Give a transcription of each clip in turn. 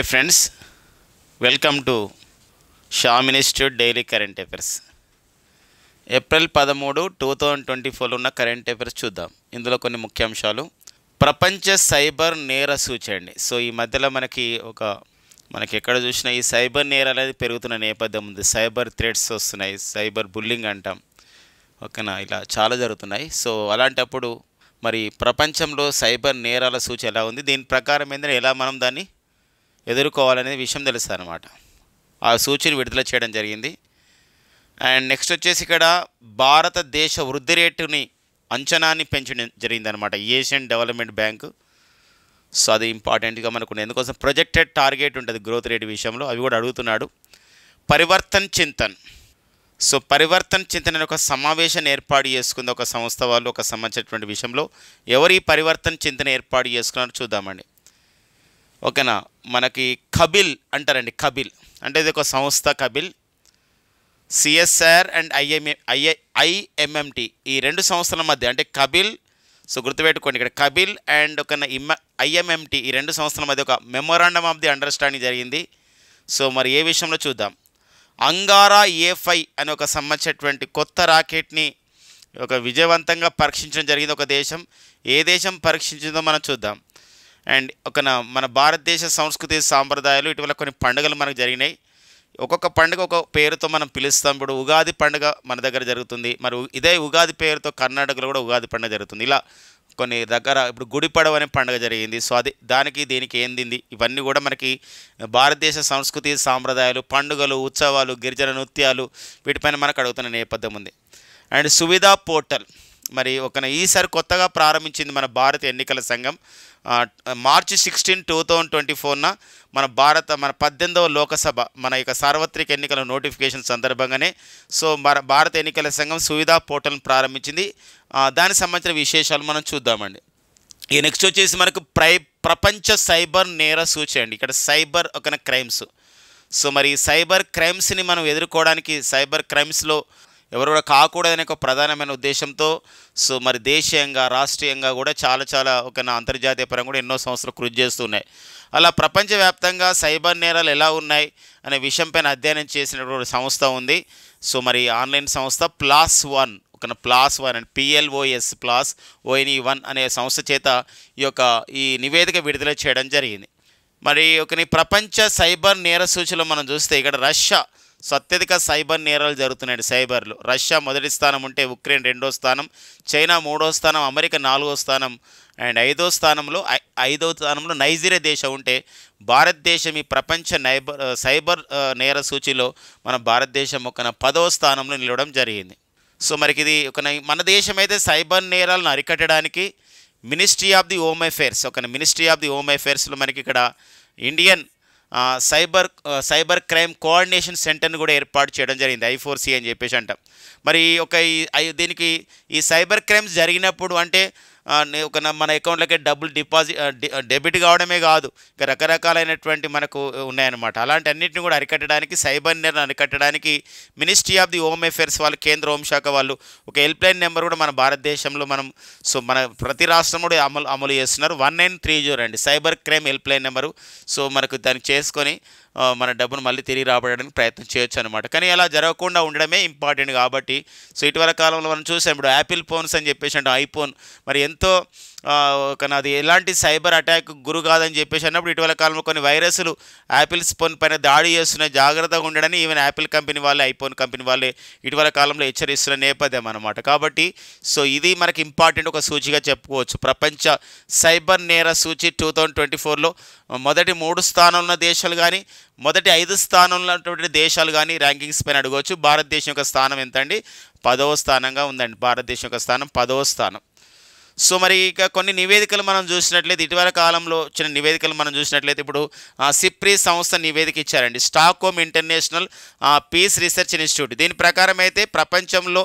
Hi friends, welcome to Sam institute daily current affairs. April 13, 2024 ఉన్న current affairs చూద్దాం. ఇందులో కొన్ని ముఖ్యాంశాలు. ప్రపంచ సైబర్ నేర సూచి అండి. సో ఈ మధ్యలో మనకి ఎక్కడ చూసినా ఈ సైబర్ నేరాలు అనేది పెరుగుతున్న నేపథ్యం ఉంది. సైబర్ థ్రెట్స్ వస్తున్నాయి, సైబర్ బుల్లింగ్ అంటాం, ఓకేనా, ఇలా చాలా జరుగుతున్నాయి. సో అలాంటప్పుడు మరి ప్రపంచంలో సైబర్ నేరాల సూచి ఎలా ఉంది, దీని ప్రకారం ఏంటంటే ఎలా మనం దాన్ని ఎదుర్కోవాలనే విషయం తెలుస్తుంది అనమాట. ఆ సూచిని విడుదల చేయడం జరిగింది. అండ్ నెక్స్ట్ వచ్చేసి ఇక్కడ భారతదేశ వృద్ధి రేటుని అంచనాన్ని పెంచడం జరిగిందనమాట ఏషియన్ డెవలప్మెంట్ బ్యాంకు. సో అది ఇంపార్టెంట్గా మనకు ఎందుకోసం ప్రొజెక్టెడ్ టార్గెట్ ఉంటుంది గ్రోత్ రేట్ విషయంలో, అవి కూడా అడుగుతున్నాడు. పరివర్తన్ చింతన్. సో పరివర్తన్ చింతన్ అనే ఒక సమావేశాన్ని ఏర్పాటు చేసుకుంది ఒక సంస్థ వాళ్ళు, ఒక సంబంధించినటువంటి విషయంలో. ఎవరు ఈ పరివర్తన్ చింతన ఏర్పాటు చేసుకున్నారో చూద్దామండి, ఓకేనా. మనకి కబిల్ అంటారండి. కబిల్ అంటే ఇది ఒక సంస్థ. కబిల్, సిఎస్ఆర్ అండ్ ఐఎంఎంటి ఈ రెండు సంస్థల మధ్య, అంటే కబిల్, సో గుర్తుపెట్టుకోండి ఇక్కడ కబిల్ అండ్ ఒక ఐఎంఎంటి ఈ రెండు సంస్థల మధ్య ఒక మెమోరాండమ్ ఆఫ్ ది అండర్స్టాండింగ్ జరిగింది. సో మరి ఏ విషయంలో చూద్దాం. అంగారా A5 అనే ఒక సంబంధించినటువంటి కొత్త రాకెట్ని ఒక విజయవంతంగా పరీక్షించడం జరిగింది ఒక దేశం. ఏ దేశం పరీక్షించిందో మనం చూద్దాం. అండ్ మన భారతదేశ సంస్కృతి సాంప్రదాయాలు, ఇటీవల కొన్ని పండుగలు మనకు జరిగినాయి. ఒక్కొక్క పండుగ ఒక పేరుతో మనం పిలుస్తాం. ఇప్పుడు ఉగాది పండుగ మన దగ్గర జరుగుతుంది, మరి ఇదే ఉగాది పేరుతో కర్ణాటకలో కూడా ఉగాది పండుగ జరుగుతుంది. ఇలా కొన్ని దగ్గర ఇప్పుడు గుడిపడవ అనే పండుగ జరిగింది. సో అది దానికి దీనికి ఏంది, ఇవన్నీ కూడా మనకి భారతదేశ సంస్కృతి సాంప్రదాయాలు, పండుగలు, ఉత్సవాలు, గిరిజన నృత్యాలు, వీటిపైన మనకు అడుగుతున్న నేపథ్యం ఉంది. అండ్ సువిధా పోర్టల్ మరి ఈసారి కొత్తగా ప్రారంభించింది మన భారత ఎన్నికల సంఘం. మార్చి 16, 2024న మన 18వ లోకసభ మన యొక్క సార్వత్రిక ఎన్నికల నోటిఫికేషన్ సందర్భంగానే సో మన భారత ఎన్నికల సంఘం సువిధా పోర్టల్ని ప్రారంభించింది. దానికి సంబంధించిన విశేషాలు మనం చూద్దామండి. ఈ నెక్స్ట్ వచ్చేసి మనకు ప్రపంచ సైబర్ నేర సూచి అండి. ఇక్కడ సైబర్ క్రైమ్స్. సో మరి సైబర్ క్రైమ్స్ని మనం ఎదుర్కోవడానికి, సైబర్ క్రైమ్స్లో ఎవరు కూడా కాకూడదనే ఒక ప్రధానమైన ఉద్దేశంతో సో మరి దేశీయంగా, రాష్ట్రీయంగా కూడా చాలా అంతర్జాతీయ పరంగా కూడా ఎన్నో సంస్థలు కృషి చేస్తున్నాయి. అలా ప్రపంచవ్యాప్తంగా సైబర్ నేరాలు ఎలా ఉన్నాయి అనే విషయంపైన అధ్యయనం చేసినటువంటి సంస్థ ఉంది. సో మరి ఆన్లైన్ సంస్థ PLOS-ONE అండ్ PLOS-ONE అనే సంస్థ చేత ఈ నివేదిక విడుదల చేయడం జరిగింది. మరి ప్రపంచ సైబర్ నేర సూచిలో మనం చూస్తే ఇక్కడ రష్యా అత్యధిక సైబర్ నేరాలు జరుగుతున్నాయి. సైబర్లో రష్యా మొదటి స్థానం ఉంటే ఉక్రెయిన్ 2వ స్థానం, చైనా 3వ స్థానం, అమెరికా 4వ స్థానం అండ్ 5వ స్థానంలో నైజీరియా దేశం ఉంటే భారతదేశం ఈ ప్రపంచ సైబర్ నేర సూచిలో మన భారతదేశం 10వ స్థానంలో నిలవడం జరిగింది. సో మనకి ఇది మన దేశం అయితే సైబర్ నేరాలను అరికట్టడానికి మినిస్ట్రీ ఆఫ్ ది హోమ్ అఫైర్స్లో మనకి ఇక్కడ ఇండియన్ సైబర్ క్రైమ్ కోఆర్డినేషన్ సెంటర్ని కూడా ఏర్పాటు చేయడం జరిగింది. I4C అని చెప్పేసి అంటాం. మరి దీనికి ఈ సైబర్ క్రైమ్స్ జరిగినప్పుడు అంటే మన అకౌంట్లోకి డబ్బులు డెబిట్ కావడమే కాదు, ఇంకా రకరకాలైనటువంటి మనకు ఉన్నాయన్నమాట. అలాంటి అన్నింటిని కూడా అరికట్టడానికి, సైబర్ నేరాలను అరికట్టడానికి ministry of the home affairs వాళ్ళు, కేంద్ర హోంశాఖ వాళ్ళు ఒక హెల్ప్లైన్ నెంబర్ కూడా మన భారతదేశంలో మన ప్రతి రాష్ట్రం కూడా అమలు చేస్తున్నారు. 1930 అండి cyber crime helpline number. So మనకు దాన్ని చేసుకొని మన డబ్బును మళ్ళీ తిరిగి రాబడడానికి ప్రయత్నం చేయొచ్చు అనమాట. కానీ అలా జరగకుండా ఉండడమే ఇంపార్టెంట్ కాబట్టి సో ఇటీవల కాలంలో మనం చూసాం. ఇప్పుడు యాపిల్ ఫోన్స్ అని చెప్పేసి అంటే ఐఫోన్ మరి ఎంతో అది ఎలాంటి సైబర్ అటాక్ గురి కాదని చెప్పేసి అన్నప్పుడు ఇటీవల కాలంలో కొన్ని వైరస్లు యాపిల్స్ ఫోన్ పైన దాడి చేస్తున్న, జాగ్రత్తగా ఉండడని ఈవెన్ యాపిల్ కంపెనీ వాళ్ళే, ఐఫోన్ కంపెనీ వాళ్ళే ఇటీవల కాలంలో హెచ్చరిస్తున్న నేపథ్యం అనమాట. కాబట్టి సో ఇది మనకి ఇంపార్టెంట్ ఒక సూచిగా చెప్పుకోవచ్చు. ప్రపంచ సైబర్ నేర సూచి 2024లో మొదటి 3 స్థానంలో ఉన్న దేశాలు కానీ, మొదటి 5 స్థానంలో ఉన్నటువంటి దేశాలు కానీ ర్యాంకింగ్స్ పైన అడగవచ్చు. భారతదేశం యొక్క స్థానం ఎంత అండి? 10వ స్థానంగా ఉందండి. భారతదేశం యొక్క స్థానం 10వ స్థానం. సో మరి ఇక కొన్ని నివేదికలు మనం చూసినట్లయితే, ఇటీవల కాలంలో వచ్చిన నివేదికలు మనం చూసినట్లయితే ఇప్పుడు సిప్రీ సంస్థ నివేదిక ఇచ్చారండి. Stockholm International Peace Research Institute. దీని ప్రకారం అయితే ప్రపంచంలో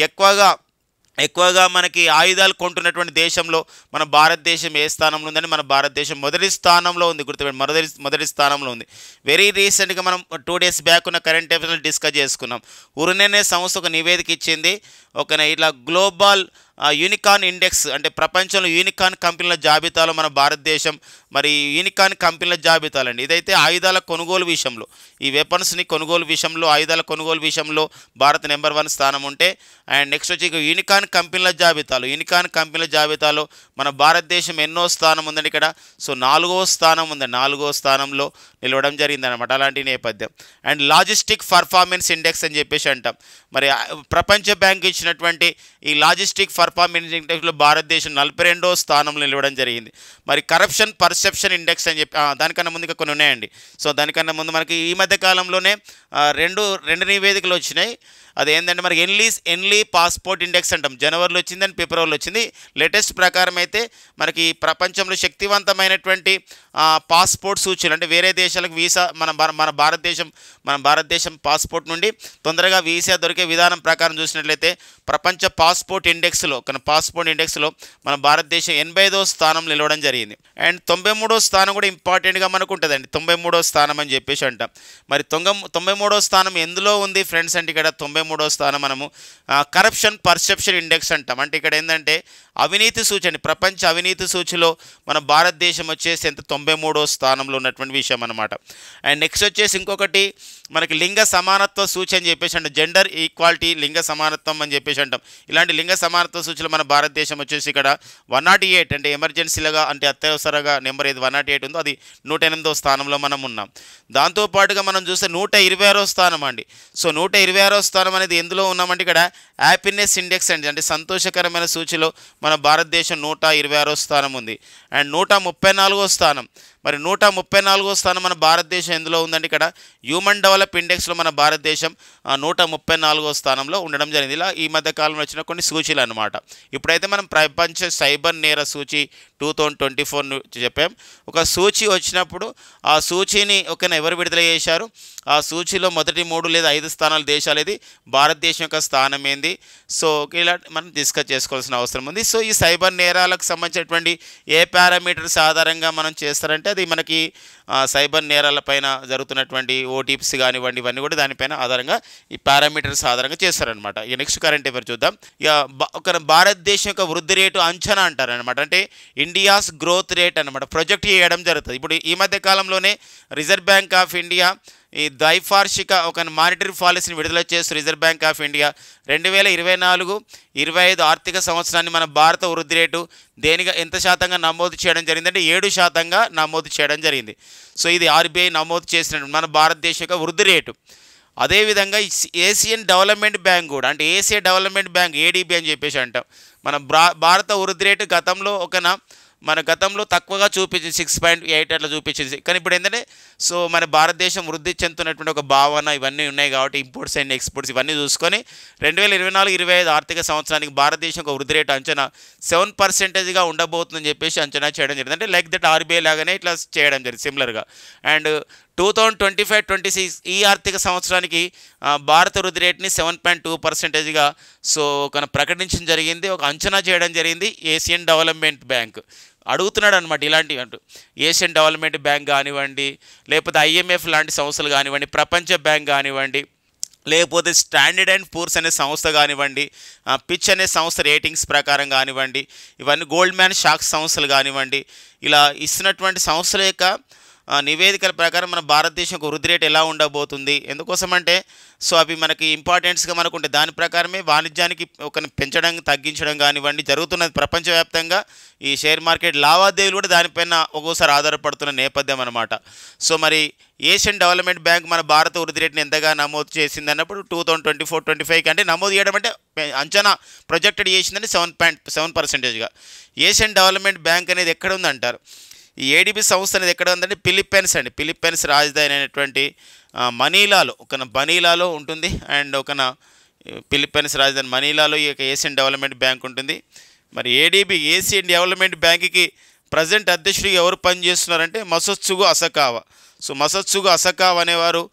ఎక్కువగా మనకి ఆయుధాలు కొంటున్నటువంటి దేశంలో మన భారతదేశం ఏ స్థానంలో ఉందని, మన భారతదేశం మొదటి స్థానంలో ఉంది. గుర్తుపెట్టి మొదటి స్థానంలో ఉంది. వెరీ రీసెంట్గా మనం 2 days బ్యాక్ ఉన్న కరెంట్ అఫైర్స్ డిస్కస్ చేసుకున్నాం. ఉరునెనే సంస్థ ఒక నివేదిక ఇచ్చింది. ఇట్లా గ్లోబల్ యూనికార్న్ ఇండెక్స్ అంటే ప్రపంచంలో యూనికార్న్ కంపెనీల జాబితాలో మన భారతదేశం మరి యూనికార్న్ కంపెనీల జాబితాలండి. ఇదైతే ఆయుధాల కొనుగోలు విషయంలో, ఈ వెపన్స్ని కొనుగోలు విషయంలో, ఆయుధాల కొనుగోలు విషయంలో భారత్ నెంబర్ 1 స్థానం ఉంటే, అండ్ నెక్స్ట్ వచ్చి యూనికార్న్ కంపెనీల జాబితాలో మన భారతదేశం ఎన్నో స్థానం ఉందండి ఇక్కడ. సో 4వ స్థానం ఉందండి, 4వ స్థానంలో నిలవడం జరిగిందనమాట అలాంటి నేపథ్యం. అండ్ లాజిస్టిక్ పర్ఫార్మెన్స్ ఇండెక్స్ అని చెప్పేసి అంటాం. మరి ప్రపంచ బ్యాంక్ ఇచ్చినటువంటి ఈ లాజిస్టిక్ పర్ఫార్మెన్స్ ఇండెక్స్లో భారతదేశం 42వ స్థానంలో నిలవడం జరిగింది. మరి కరప్షన్ పర్సెప్షన్ ఇండెక్స్ అని చెప్పి దానికన్నా ముందు ఇంకా కొన్ని ఉన్నాయండి. సో దానికన్నా ముందు మనకి ఈ మధ్య కాలంలోనే రెండు నివేదికలు వచ్చినాయి. అదేంటంటే మనకి ఎన్లీ పాస్పోర్ట్ ఇండెక్స్ అంటాం. జనవరిలో వచ్చింది అండ్ ఫిబ్రవరిలో వచ్చింది. లేటెస్ట్ ప్రకారం అయితే మనకి ప్రపంచంలో శక్తివంతమైనటువంటి పాస్పోర్ట్ సూచీలు అంటే వేరే దేశాలకు వీసా మన భారతదేశం పాస్పోర్ట్ నుండి తొందరగా వీసా దొరికే విధానం ప్రకారం చూసినట్లయితే ప్రపంచ పాస్పోర్ట్ ఇండెక్స్లో మన భారతదేశం 85వ స్థానం నిలవడం జరిగింది. అండ్ 93వ స్థానం కూడా ఇంపార్టెంట్గా మనకు ఉంటుందండి. 93వ స్థానం అని చెప్పేసి అంటాం. మరి 93వ స్థానం ఎందులో ఉంది ఫ్రెండ్స్ అంటే ఇక్కడ 93వ స్థానం మనము కరప్షన్ పర్సెప్షన్ ఇండెక్స్ అంటాం. అంటే ఇక్కడ ఏంటంటే అవినీతి సూచి అండి. ప్రపంచ అవినీతి సూచిలో మన భారతదేశం వచ్చేసి 93వ స్థానంలో ఉన్నటువంటి విషయం అనమాట. అండ్ నెక్స్ట్ వచ్చేసి ఇంకొకటి మనకి లింగ సమానత్వ సూచి అని చెప్పేసి అంటే జెండర్ ఈక్వాలిటీ లింగ సమానత్వం అని చెప్పేసి అంటాం. ఇలాంటి లింగ సమానత్వ సూచిలో మన భారతదేశం వచ్చేసి ఇక్కడ 108 అంటే ఎమర్జెన్సీలుగా అంటే అత్యవసరంగా నెంబర్ ఏది 108 ఉందో అది 108వ స్థానంలో మనం ఉన్నాం. దాంతోపాటుగా మనం చూస్తే 126వ స్థానం అండి. సో 126వ స్థానం అనేది ఎందులో ఉన్నామంటే ఇక్కడ హ్యాపీనెస్ ఇండెక్స్ అండి. అంటే సంతోషకరమైన సూచిలో మన భారతదేశం 126వ స్థానం ఉంది. అండ్ 134వ స్థానం మరి 134వ స్థానం మన భారతదేశం ఎందులో ఉందండి ఇక్కడ హ్యూమన్ డెవలప్ ఇండెక్స్లో మన భారతదేశం 134వ స్థానంలో ఉండడం జరిగింది. ఇలా ఈ మధ్య కాలంలో వచ్చిన కొన్ని సూచీలు అనమాట. ఇప్పుడైతే మనం ప్రపంచ సైబర్ నేర సూచి 2024 చెప్పాం. ఒక సూచి వచ్చినప్పుడు ఆ సూచీని ఎవరు విడుదల చేశారు, ఆ సూచీలో మొదటి 3 లేదా 5 స్థానాల దేశాలు ఇది, భారతదేశం యొక్క స్థానం ఏంది, సో ఇలా మనం డిస్కస్ చేసుకోవాల్సిన అవసరం ఉంది. సో ఈ సైబర్ నేరాలకు సంబంధించినటువంటి ఏ పారామీటర్స్ ఆధారంగా మనం చేస్తారంటే అది మనకి సైబర్ నేరాలపైన జరుగుతున్నటువంటి ఓటీపీస్ కానివ్వండి ఇవన్నీ కూడా దానిపైన ఆధారంగా ఈ పారామీటర్స్ ఆధారంగా చేస్తారనమాట. ఇక నెక్స్ట్ కరెంట్ అఫైర్ చూద్దాం. ఇక ఒక భారతదేశం యొక్క వృద్ధి రేటు అంచనా అంటారనమాట. అంటే ఇండియాస్ గ్రోత్ రేట్ అనమాట ప్రొజెక్ట్ చేయడం జరుగుతుంది. ఇప్పుడు ఈ మధ్య కాలంలోనే రిజర్వ్ బ్యాంక్ ఆఫ్ ఇండియా ఈ ద్వైవార్షిక ఒక మానిటరీ పాలసీని విడుదల చేస్తూ రిజర్వ్ బ్యాంక్ ఆఫ్ ఇండియా 2024-25 ఆర్థిక సంవత్సరాన్ని మన భారత వృద్ధి రేటు ఎంత శాతంగా నమోదు చేయడం జరిగిందంటే 7% నమోదు చేయడం జరిగింది. సో ఇది ఆర్బీఐ నమోదు చేసిన మన భారతదేశం యొక్క వృద్ధి రేటు. అదేవిధంగా ఏషియన్ డెవలప్మెంట్ బ్యాంక్ కూడా అంటే ఏషియా డెవలప్మెంట్ బ్యాంక్ ఏడీబీ అని చెప్పేసి అంటాం. మన భారత వృద్ధి రేటు గతంలో తక్కువగా చూపించింది 6.8 అట్లా చూపించింది. కానీ ఇప్పుడు ఏంటంటే సో మన భారతదేశం వృద్ధి చెందుతున్నటువంటి ఒక భావన ఇవన్నీ ఉన్నాయి కాబట్టి ఇంపోర్ట్స్ అండ్ ఎక్స్పోర్ట్స్ ఇవన్నీ చూసుకొని 2024-25 ఆర్థిక సంవత్సరానికి భారతదేశం ఒక వృద్ధి రేటు అంచనా 7%గా ఉండబోతుందని చెప్పేసి అంచనా చేయడం జరిగింది. అంటే లైక్ దట్ ఆర్బీఐ లాగానే ఇట్లా చేయడం జరిగింది సిమిలర్గా. అండ్ 2025-26 ఈ ఆర్థిక సంవత్సరానికి భారత వృద్ధి రేట్ని 7.2%గా సో ప్రకటించడం జరిగింది, ఒక అంచనా చేయడం జరిగింది. ఏషియన్ డెవలప్మెంట్ బ్యాంక్ అడుగుతున్నాడు అనమాట ఇలాంటివి అంటూ. ఏషియన్ డెవలప్మెంట్ బ్యాంక్ కానివ్వండి, లేకపోతే ఐఎంఎఫ్ లాంటి సంస్థలు కానివ్వండి, ప్రపంచ బ్యాంక్ కానివ్వండి, లేకపోతే స్టాండర్డ్ అండ్ పూర్స్ అనే సంస్థ కానివ్వండి, పిచ్ అనే సంస్థ రేటింగ్స్ ప్రకారం కానివ్వండి, ఇవన్నీ గోల్డ్ మ్యాన్ షాక్స్ సంస్థలు కానివ్వండి, ఇలా ఇస్తున్నటువంటి సంస్థల యొక్క నివేదికల ప్రకారం మన భారతదేశం యొక్క వృద్ధి రేటు ఎలా ఉండబోతుంది, ఎందుకోసమంటే సో అవి మనకి ఇంపార్టెన్స్గా మనకు ఉంటాయి. దాని ప్రకారమే వాణిజ్యానికి పెంచడం తగ్గించడం కానివ్వండి జరుగుతున్నది. ప్రపంచవ్యాప్తంగా ఈ షేర్ మార్కెట్ లావాదేవీలు కూడా దానిపైన ఒక్కోసారి ఆధారపడుతున్న నేపథ్యం అనమాట. సో మరి ఏషియన్ డెవలప్మెంట్ బ్యాంక్ మన భారత వృద్ధి రేటుని ఎంతగా నమోదు చేసింది అన్నప్పుడు 2024-25 అంటే నమోదు చేయడం అంటే అంచనా ప్రొజెక్టెడ్ చేసిందని 7.7%గా. ఏషియన్ డెవలప్మెంట్ బ్యాంక్ అనేది ఎక్కడ ఉందంటారు? ఈ ఏడీబీ సంస్థ అనేది ఎక్కడ ఉందంటే ఫిలిప్పైన్స్ రాజధాని అయినటువంటి మనీలాలో ఉంటుంది. అండ్ ఫిలిప్పైన్స్ రాజధాని మనీలాలో ఈ యొక్క ఏషియన్ డెవలప్మెంట్ బ్యాంక్ ఉంటుంది. మరి ఏషియన్ డెవలప్మెంట్ బ్యాంక్కి ప్రజెంట్ అధ్యక్షుడిగా ఎవరు పనిచేస్తున్నారంటే మసత్సుగు అసకావా. సో మసత్సుగు అసకావా అనేవారు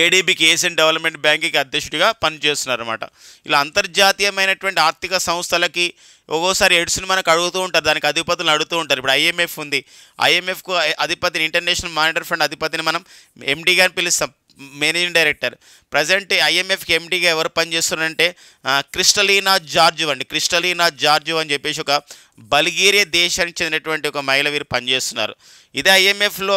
ఏడీబీకి ఏషియన్ డెవలప్మెంట్ బ్యాంక్కి అధ్యక్షుడిగా పనిచేస్తున్నారన్నమాట. ఇలా అంతర్జాతీయమైనటువంటి ఆర్థిక సంస్థలకి ఒక్కోసారి ఎయిడ్స్ని మనకు అడుగుతూ ఉంటారు, దానికి అధిపతులను అడుగుతూ ఉంటారు. ఇప్పుడు ఐఎంఎఫ్ ఉంది, ఐఎంఎఫ్కు అధిపతిని, ఇంటర్నేషనల్ మానిటరీ ఫండ్ అధిపతిని మనం ఎండీగా అని పిలుస్తాం, మేనేజింగ్ డైరెక్టర్. ప్రజెంట్ ఐఎంఎఫ్కి ఎండీగా ఎవరు పనిచేస్తున్నారంటే క్రిస్టలీనా జార్జివ్ అండి. క్రిస్టలీనా జార్జివ్ అని చెప్పేసి ఒక బల్గేరియా దేశానికి చెందినటువంటి ఒక మహిళ వీరు పనిచేస్తున్నారు. ఇదే ఐఎంఎఫ్లో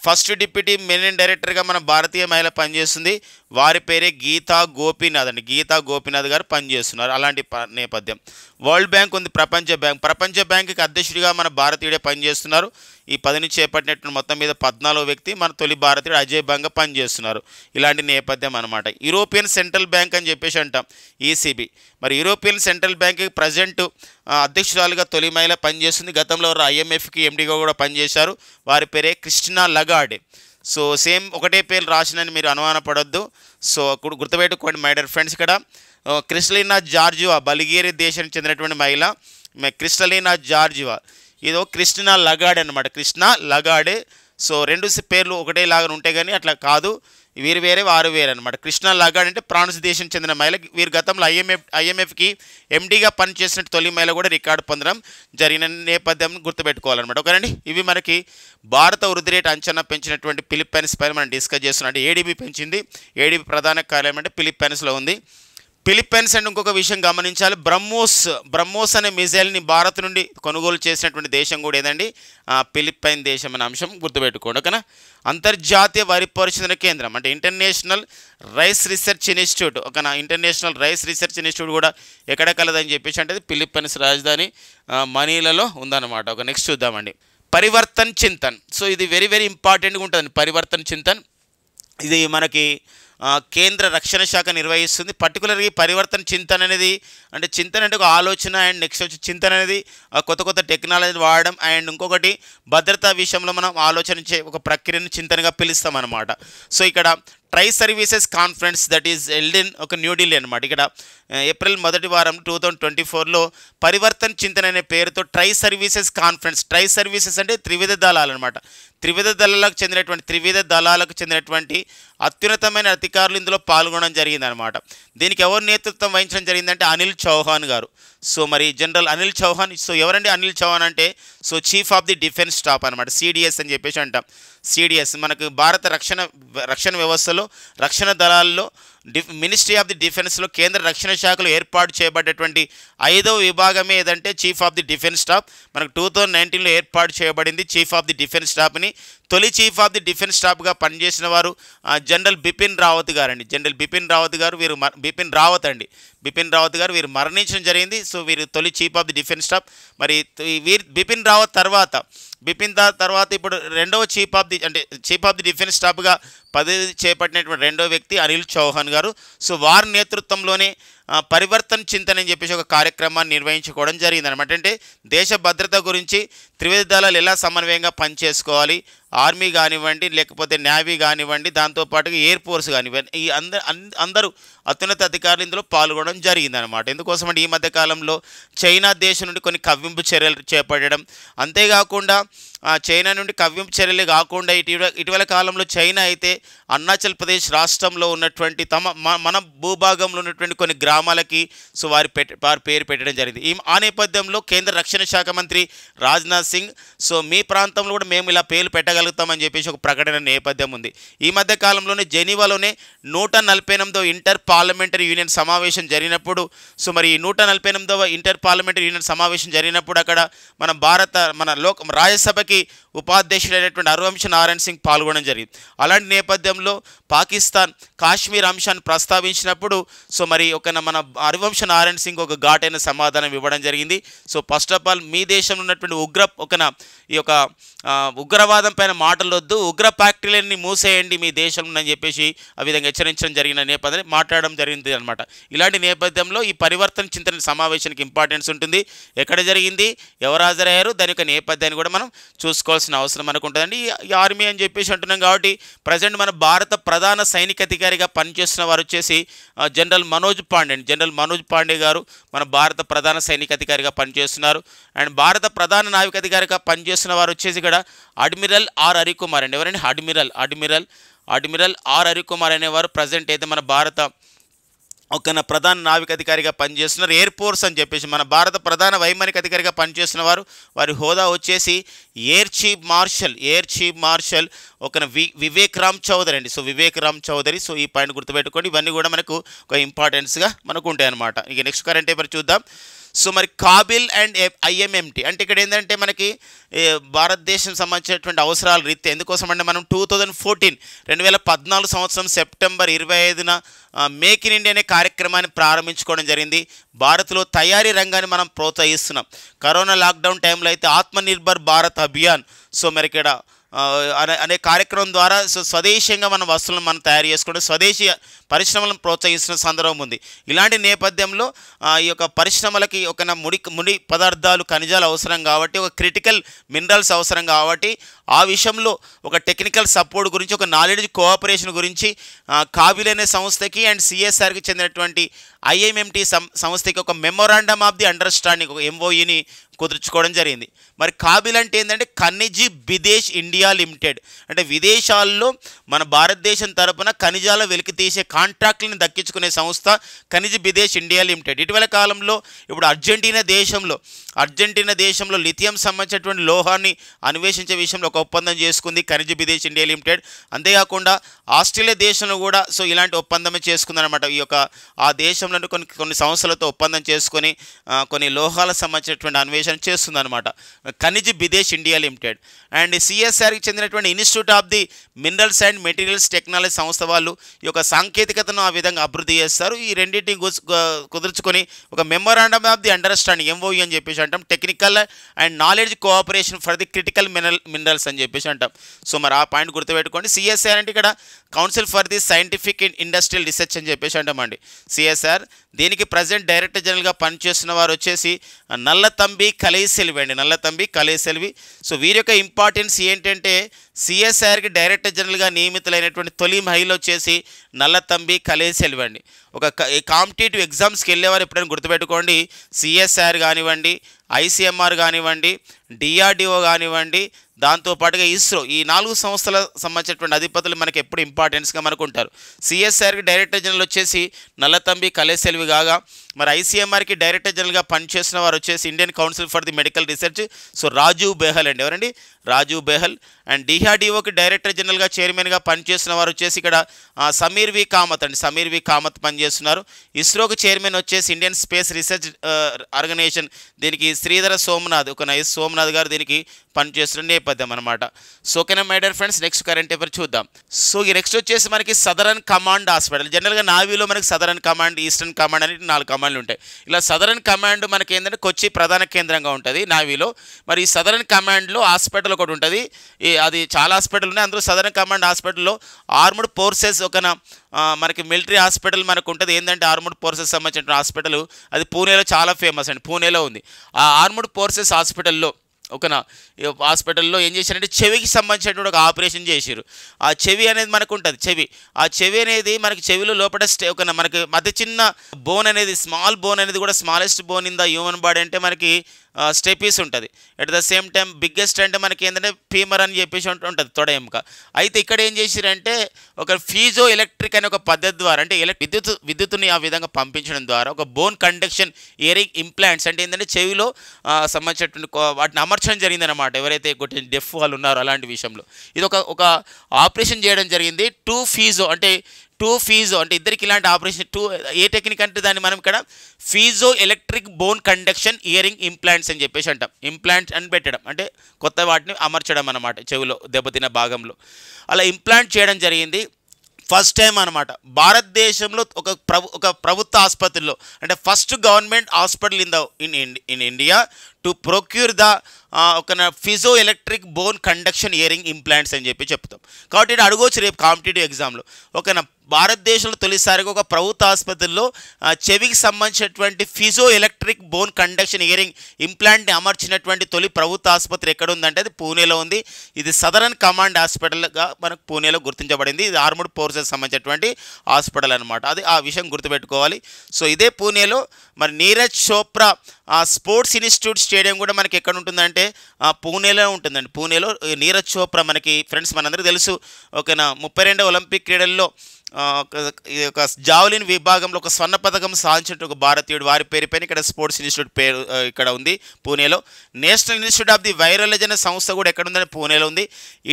ఫస్ట్ డిప్యూటీ మేనేజింగ్ డైరెక్టర్గా మన భారతీయ మహిళ పనిచేస్తుంది. వారి పేరే గీతా గోపీనాథ్ అండి. గీతా గోపీనాథ్ గారు పనిచేస్తున్నారు. అలాంటి నేపథ్యం. వరల్డ్ బ్యాంక్ ఉంది, ప్రపంచ బ్యాంక్కి అధ్యక్షుడిగా మన భారతీయుడే పనిచేస్తున్నారు. ఈ పదవిని చేపట్టినట్టు మొత్తం మీద 14వ వ్యక్తి మన తొలి భారతీయుడు అజయ్ బంగా పనిచేస్తున్నారు. ఇలాంటి నేపథ్యం అనమాట. యూరోపియన్ సెంట్రల్ బ్యాంక్ అని చెప్పేసి అంటాం, ఈసీబీ. మరి యూరోపియన్ సెంట్రల్ బ్యాంక్కి ప్రజెంట్ అధ్యక్షురాలుగా తొలి మహిళ పనిచేస్తుంది. గతంలో ఐఎంఎఫ్కి ఎండీగా కూడా పనిచేశారు. వారి పేరే క్రిస్టినా లగార్డే. సో సేమ్ ఒకటే పేరు రాసినని మీరు అనుమానపడొద్దు. సో గుర్తుపెట్టుకోండి మై డియర్ ఫ్రెండ్స్. ఇక్కడ క్రిస్టలీనా జార్జివా బల్గేరియా దేశానికి చెందినటువంటి మహిళ క్రిస్టలీనా జార్జివా. ఇదో క్రిస్టినా లగార్డే అనమాట, క్రిస్టినా లగార్డే. సో రెండు పేర్లు ఒకటేలాగా ఉంటాయి కానీ అట్లా కాదు, వీరు వేరే వారు వేరే అనమాట. క్రిస్టినా లగార్డే అంటే ఫ్రాన్స్ దేశం చెందిన మహిళ. వీరు గతంలో ఐఎంఎఫ్కి ఎండీగా పనిచేసిన తొలి మహిళ కూడా రికార్డు పొందడం జరిగిన నేపథ్యం గుర్తుపెట్టుకోవాలన్నమాట. ఓకేనండి, ఇవి మనకి భారత వృద్ధి రేటు అంచనా పెంచినటువంటి ఫిలిప్పైన్స్ పైన మనం డిస్కస్ చేస్తున్నాం. అంటే ఏడీబీ పెంచింది. ఏడీబీ ప్రధాన కార్యాలయం అంటే ఫిలిప్పైన్స్లో ఉంది. ఫిలిప్పైన్స్ అండ్ ఇంకొక విషయం గమనించాలి, బ్రహ్మోస్ అనే మిజైల్ని భారత్ నుండి కొనుగోలు చేసినటువంటి దేశం కూడా ఏదండి, ఫిలిప్పైన్ దేశం అనే అంశం గుర్తుపెట్టుకోండి. ఓకేనా. అంతర్జాతీయ వరి పరిశోధన కేంద్రం అంటే ఇంటర్నేషనల్ రైస్ రీసెర్చ్ ఇన్స్టిట్యూట్. ఓకేనా. ఇంటర్నేషనల్ రైస్ రీసెర్చ్ ఇన్స్టిట్యూట్ కూడా ఎక్కడ కలదని చెప్పేసి అంటే ఫిలిప్పైన్స్ రాజధాని మనీలాలో ఉందన్నమాట. ఒక నెక్స్ట్ చూద్దామండి, పరివర్తన్ చింతన్. సో ఇది వెరీ వెరీ ఇంపార్టెంట్గా ఉంటుందండి. పరివర్తన్ చింతన్ ఇది మనకి కేంద్ర రక్షణ శాఖ నిర్వహిస్తుంది. పర్టికులర్గా ఈ పరివర్తన చింతన అనేది అంటే చింతన అంటే ఒక ఆలోచన, అండ్ నెక్స్ట్ వచ్చి చింతన అనేది కొత్త టెక్నాలజీ వాడడం, అండ్ ఇంకొకటి భద్రతా విషయంలో మనం ఆలోచన ఒక ప్రక్రియను చింతనగా పిలుస్తాం అన్నమాట. సో ఇక్కడ try services conference that is held in ఒక న్యూఢిల్లీ అనమాట. ఇక్కడ ఏప్రిల్ మొదటి వారం 2024లో పరివర్తన్ చింతన అనే పేరుతో try services conference. Try services అంటే త్రివిధ దళాలు అనమాట. త్రివిధ దళాలకు చెందినటువంటి అత్యున్నతమైన అధికారులు ఇందులో పాల్గొనడం జరిగిందనమాట. దీనికి ఎవరు నేతృత్వం వహించడం జరిగిందంటే అనిల్ చౌహాన్ గారు. సో మరి జనరల్ అనిల్ చౌహాన్. సో ఎవరండి అనిల్ చౌహాన్ అంటే so chief of the defence staff అనమాట, సిడిఎస్ అని చెప్పేసి అంటాం. సిడిఎస్ మనకు భారత రక్షణ వ్యవస్థలో రక్షణ దళాల్లో మినిస్ట్రీ ఆఫ్ ది డిఫెన్స్లో కేంద్ర రక్షణ శాఖలో ఏర్పాటు చేయబడ్డటువంటి 5వ విభాగమే ఏదంటే chief of the defence staff. మనకు 2019లో ఏర్పాటు చేయబడింది చీఫ్ ఆఫ్ ది డిఫెన్స్ స్టాఫ్ని. తొలి చీఫ్ ఆఫ్ ది డిఫెన్స్ స్టాఫ్గా పనిచేసిన వారు జనరల్ బిపిన్ రావత్ గారు అండి. జనరల్ బిపిన్ రావత్ గారు వీరు మరణించడం జరిగింది. సో వీరు తొలి chief of the defence staff. మరి బిపిన్ రావత్ తర్వాత ఇప్పుడు రెండవ చీఫ్ ఆఫ్ ది డిఫెన్స్ స్టాఫ్గా పదవి చేపట్టినటువంటి రెండో వ్యక్తి అనిల్ చౌహాన్ గారు. సో వారి నేతృత్వంలోనే పరివర్తన్ చింతన అని చెప్పేసి ఒక కార్యక్రమాన్ని నిర్వహించుకోవడం జరిగిందనమాట. అంటే దేశ భద్రత గురించి త్రివిధ దళాలు ఎలా సమన్వయంగా పనిచేసుకోవాలి, ఆర్మీ కానివ్వండి, లేకపోతే నేవీ కానివ్వండి, దాంతోపాటుగా ఎయిర్ ఫోర్స్ కానివ్వండి, ఈ అందరూ అత్యున్నత అధికారులు ఇందులో పాల్గొనడం జరిగిందనమాట. ఎందుకోసం అంటే ఈ మధ్యకాలంలో చైనా దేశం నుండి కొన్ని కవ్వింపు చర్యలు చేపట్టడం, అంతేకాకుండా చైనా నుండి కవ్వింపు చర్యలే కాకుండా ఇటీవల కాలంలో చైనా అయితే అరుణాచల్ ప్రదేశ్ రాష్ట్రంలో ఉన్నటువంటి మన భూభాగంలో ఉన్నటువంటి కొన్ని గ్రామాలకి సో వారి పేరు పెట్టడం జరిగింది. ఆ నేపథ్యంలో కేంద్ర రక్షణ శాఖ మంత్రి రాజ్నాథ్ సింగ్ సో మీ ప్రాంతంలో కూడా మేము ఇలా పేర్లు పెట్టగలుగుతామని చెప్పేసి ఒక ప్రకటన నేపథ్యం ఉంది. ఈ మధ్య కాలంలోనే జెనీవాలోనే 148వ ఇంటర్ పార్లమెంటరీ యూనియన్ సమావేశం జరిగినప్పుడు సో మరి 148వ ఇంటర్ పార్లమెంటరీ యూనియన్ సమావేశం జరిగినప్పుడు అక్కడ మన రాజ్యసభకి ఉపాధ్యక్షుడైనటువంటి హరివంశ్ నారాయణ్ సింగ్ పాల్గొనడం జరిగింది. అలాంటి నేపథ్యంలో పాకిస్తాన్ కాశ్మీర్ అంశాన్ని ప్రస్తావించినప్పుడు సో మరి మన హరివంశ్ నారాయణ్ సింగ్ ఒక ఘాటైన సమాధానం ఇవ్వడం జరిగింది. సో ఫస్ట్ ఆఫ్ ఆల్ మీ దేశంలో ఉన్నటువంటి ఉగ్రవాదం పైన మాటలొద్దు, ఉగ్ర ఫ్యాక్టరీలన్నీ మూసేయండి మీ దేశంలో అని చెప్పేసి ఆ విధంగా హెచ్చరించడం జరిగిన నేపథ్యంలో మాట్లాడడం జరిగింది అనమాట. ఇలాంటి నేపథ్యంలో ఈ పరివర్తన చింతన సమావేశానికి ఇంపార్టెన్స్ ఉంటుంది. ఎక్కడ జరిగింది, ఎవరు హాజరయ్యారు, దాని యొక్క నేపథ్యాన్ని కూడా మనం చూసుకోవాల్సిన అవసరం మనకు ఉంటుందండి. ఈ ఆర్మీ అని చెప్పేసి అంటున్నాం కాబట్టి ప్రజెంట్ మన భారత ప్రధాన సైనిక అధికారిగా పనిచేస్తున్న వారు వచ్చేసి జనరల్ మనోజ్ పాండే గారు మన భారత ప్రధాన సైనిక అధికారిగా పనిచేస్తున్నారు. అండ్ భారత ప్రధాన నావిక అధికారిగా పనిచేస్తున్న వారు వచ్చేసి ఇక్కడ అడ్మిరల్ ఆర్ హరికుమార్ అండి. ఎవరండి, అడ్మిరల్ ఆర్ హరికుమార్ అనేవారు ప్రజెంట్ అయితే మన భారత ప్రధాన నావిక అధికారిగా పనిచేస్తున్నారు. ఎయిర్ ఫోర్స్ అని చెప్పేసి మన భారత ప్రధాన వైమానిక అధికారిగా పనిచేస్తున్న వారి హోదా వచ్చేసి air chief marshal Vivek Ram Chaudhary అండి. సో వివేక్ రామ్ చౌదరి. సో ఈ పాయింట్ గుర్తుపెట్టుకోండి. ఇవన్నీ కూడా మనకు ఒక ఇంపార్టెన్స్గా మనకు ఉంటాయి అన్నమాట. ఇక నెక్స్ట్ కరెంట్ పేపర్ చూద్దాం. సో మరి కాబిల్ అండ్ ఐఎంఎంటీ అంటే ఇక్కడ ఏంటంటే మనకి భారతదేశం సంబంధించినటువంటి అవసరాల రీత్యా ఎందుకోసం అంటే మనం 2014 సంవత్సరం సెప్టెంబర్ 25న మేక్ ఇన్ ఇండియా అనే కార్యక్రమాన్ని ప్రారంభించుకోవడం జరిగింది. భారత్లో తయారీ రంగాన్ని మనం ప్రోత్సహిస్తున్నాం. కరోనా లాక్డౌన్ టైంలో అయితే ఆత్మనిర్భర్ భారత్ అభియాన్ సో మరి ఇక్కడ అనే కార్యక్రమం ద్వారా స్వదేశీయంగా మన వస్తువులను మనం తయారు చేసుకోవడం స్వదేశీ పరిశ్రమలను ప్రోత్సహిస్తున్న సందర్భం ఉంది. ఇలాంటి నేపథ్యంలో ఈ యొక్క పరిశ్రమలకి ముడి పదార్థాలు ఖనిజాలు అవసరం కాబట్టి ఒక క్రిటికల్ మినరల్స్ అవసరం కాబట్టి ఆ విషయంలో ఒక టెక్నికల్ సపోర్ట్ గురించి ఒక నాలెడ్జ్ కోఆపరేషన్ గురించి కాబిల్ అనే సంస్థకి అండ్ సిఎస్ఆర్కి చెందినటువంటి ఐఎంఎంటీ సంస్థకి ఒక మెమొరాండమ్ ఆఫ్ ది అండర్స్టాండింగ్ ఒక ఎంఓఈని కుదుర్చుకోవడం జరిగింది. మరి కాబిల్ అంటే ఏంటంటే ఖనిజ్ బిదేశ్ ఇండియా లిమిటెడ్ అంటే విదేశాల్లో మన భారతదేశం తరపున ఖనిజాల వెలికి తీసే కాంట్రాక్ట్లను దక్కించుకునే సంస్థ ఖనిజ్ బిదేశ్ ఇండియా లిమిటెడ్. ఇటీవల కాలంలో ఇప్పుడు అర్జెంటీనా దేశంలో లిథియం సంబంధించినటువంటి లోహాన్ని అన్వేషించే విషయంలో ఒక ఒప్పందం చేసుకుంది ఖనిజ్ బిదేశ్ ఇండియా లిమిటెడ్. అంతేకాకుండా ఆస్ట్రేలియా దేశంలో కూడా సో ఇలాంటి ఒప్పందమే చేసుకుందనమాట. ఈ యొక్క ఆ దేశంలో కొన్ని సంస్థలతో ఒప్పందం చేసుకొని కొన్ని లోహాలకు సంబంధించినటువంటి అన్వేషణ చేస్తుందన్నమాట ఖనిజ్ బిదేశ్ ఇండియా లిమిటెడ్. అండ్ సిఎస్ఆర్కి చెందినటువంటి institute of the minerals and materials technology సంస్థ వాళ్ళు ఈ యొక్క సాంకేతికతను ఆ విధంగా అభివృద్ధి చేస్తారు. ఈ రెండింటిని కుదుర్చుకొని ఒక memorandum of the understanding MOE అని చెప్పేసి అంటాం. Technical and knowledge cooperation for the critical minerals అని చెప్పేసి అంటాం. సో మరి ఆ పాయింట్ గుర్తుపెట్టుకోండి. సిఎస్ఆర్ అంటే ఇక్కడ council for the scientific and industrial research అని చెప్పేసి అంటామండి సిఎస్ఆర్. దీనికి ప్రజెంట్ డైరెక్టర్ జనరల్గా పనిచేస్తున్న వారు వచ్చేసి నల్లతంబి కలేసెల్వి. సో వీరి యొక్క ఇంపార్టెన్స్ ఏంటంటే సిఎస్ఆర్కి డైరెక్టర్ జనరల్గా నియమితులైనటువంటి తొలి మహిళ వచ్చేసి నల్లతంబి కలేసెల్వి అండి. ఒక కాంపిటేటివ్ ఎగ్జామ్స్కి వెళ్ళేవారు ఎప్పుడైనా గుర్తుపెట్టుకోండి. సిఎస్ఆర్ కానివ్వండి, ఐసిఎంఆర్ కానివ్వండి, డిఆర్డిఓ కానివ్వండి, దాంతోపాటుగా ఇస్రో ఈ 4 సంస్థల సంబంధించినటువంటి అధిపతులు మనకి ఎప్పుడు ఇంపార్టెన్స్గా మనకు ఉంటారు. సిఎస్ఆర్కి డైరెక్టర్ జనరల్ వచ్చేసి నల్లతంబి కలేసెల్వి కాగా మరి ఐసిఎంఆర్కి డైరెక్టర్ జనరల్గా పనిచేసిన వారు వచ్చేసి Indian council for the medical research so Rajiv Behal అండి. ఎవరండి? రాజీవ్ బెహల్. అండ్ డిఆర్డిఓకి డైరెక్టర్ జనరల్గా చైర్మన్గా పనిచేస్తున్న వారు వచ్చేసి ఇక్కడ సమీర్ వి కామత్ పనిచేస్తున్నారు. ఇస్రోకి చైర్మన్ వచ్చేసి ఇండియన్ స్పేస్ రీసెర్చ్ ఆర్గనైజేషన్ దీనికి శ్రీధర సోమనాథ్ గారు దీనికి పనిచేస్తున్న నేపథ్యం అనమాట. సో ఓకేనా my dear friends, next current paper చూద్దాం. సో ఈ నెక్స్ట్ వచ్చేసి మనకి సదరన్ కమాండ్ హాస్పిటల్. జనరల్గా నావీలో మనకి సదరన్ కమాండ్, ఈస్టర్న్ కమాండ్ అని 4 కమాండ్లు ఉంటాయి. ఇలా సదరన్ కమాండ్ మనకి ఏంటంటే కొచ్చి ప్రధాన కేంద్రంగా ఉంటుంది నావీలో. మరి ఈ సదరన్ కమాండ్లో హాస్పిటల్ ఒకటి ఉంటుంది. అది చాలా హాస్పిటల్ ఉన్నాయి. అందులో సదరన్ కమాండ్ హాస్పిటల్లో ఆర్మ్డ్ ఫోర్సెస్ మనకి మిలిటరీ హాస్పిటల్ మనకు ఉంటుంది. ఏంటంటే ఆర్మ్డ్ ఫోర్సెస్ సంబంధించిన హాస్పిటల్ అది పూణేలో చాలా ఫేమస్ అండి. పూణేలో ఉంది. ఆ ఆర్మ్డ్ ఫోర్సెస్ హాస్పిటల్లో ఏం చేశారంటే చెవికి సంబంధించినటువంటి ఒక ఆపరేషన్ చేశారు. ఆ చెవి అనేది మనకు ఉంటుంది. ఆ చెవి అనేది మనకి చెవిలో లోపల మనకి అతి చిన్న బోన్ అనేది స్మాల్ బోన్ అనేది కూడా smallest bone in the human body అంటే మనకి స్టెపీస్ ఉంటుంది. At the same time biggest అంటే మనకి ఏంటంటే ఫీమర్ అని చెప్పేసి ఉంటుంది తొడ ఎముక. అయితే ఇక్కడ ఏం చేశారంటే ఒక ఫీజో ఎలక్ట్రిక్ అనే ఒక పద్ధతి ద్వారా అంటే విద్యుత్తుని ఆ విధంగా పంపించడం ద్వారా ఒక బోన్ కండక్షన్ ఇయరింగ్ ఇంప్లాంట్స్ అంటే ఏంటంటే చెవిలో సంబంధించినటువంటి వాటిని అమర్చడం జరిగిందనమాట. ఎవరైతే కొంచెం డెఫ్ వాళ్ళు ఉన్నారో అలాంటి విషయంలో ఇది ఒక ఆపరేషన్ చేయడం జరిగింది. టూ ఫీజో అంటే ఇద్దరికి ఇలాంటి ఆపరేషన్ ఏ టెక్నిక్ అంటే దాన్ని మనం ఇక్కడ piezo electric bone conduction hearing implants అని చెప్పేసి అంటాం. ఇంప్లాంట్ అని పెట్టడం అంటే కొత్త వాటిని అమర్చడం అన్నమాట చెవిలో దెబ్బతిన్న భాగంలో. అలా ఇంప్లాంట్ చేయడం జరిగింది. ఫస్ట్ టైం అనమాట భారతదేశంలో ఒక ప్రభుత్వ ఆసుపత్రిలో అంటే first government hospital in India to procure the ఒక piezo electric bone conduction hearing implants అని చెప్తాం. కాబట్టి ఇది అడగవచ్చు రేపు కాంపిటేటివ్ ఎగ్జామ్లో. భారతదేశంలో తొలిసారిగా ఒక ప్రభుత్వ ఆసుపత్రిలో చెవికి సంబంధించినటువంటి piezo electric bone conduction hearing ఇంప్లాంట్ని అమర్చినటువంటి తొలి ప్రభుత్వ ఆసుపత్రి ఎక్కడ ఉందంటే అది పూణేలో ఉంది. ఇది సదరన్ కమాండ్ హాస్పిటల్గా మనకు పూణేలో గుర్తించబడింది. ఇది ఆర్మ్డ్ ఫోర్సెస్ సంబంధించినటువంటి హాస్పిటల్ అనమాట. అది ఆ విషయం గుర్తుపెట్టుకోవాలి. సో ఇదే పూణేలో మరి Neeraj Chopra sports institute stadium కూడా మనకి ఎక్కడ ఉంటుందంటే పూణేలో ఉంటుందండి. పూణేలో నీరజ్ చోప్రా మనకి ఫ్రెండ్స్ మనందరికీ తెలుసు. 32వ ఒలింపిక్ క్రీడల్లో ఇది ఒక జావలిన్ విభాగంలో ఒక స్వర్ణ పథకం సాధించిన ఒక భారతీయుడు వారి పేరుపైన ఇక్కడ స్పోర్ట్స్ ఇన్స్టిట్యూట్ పేరు ఇక్కడ ఉంది పూణేలో. National institute of the virology అనే సంస్థ కూడా ఎక్కడ ఉందంటే పూణేలో ఉంది.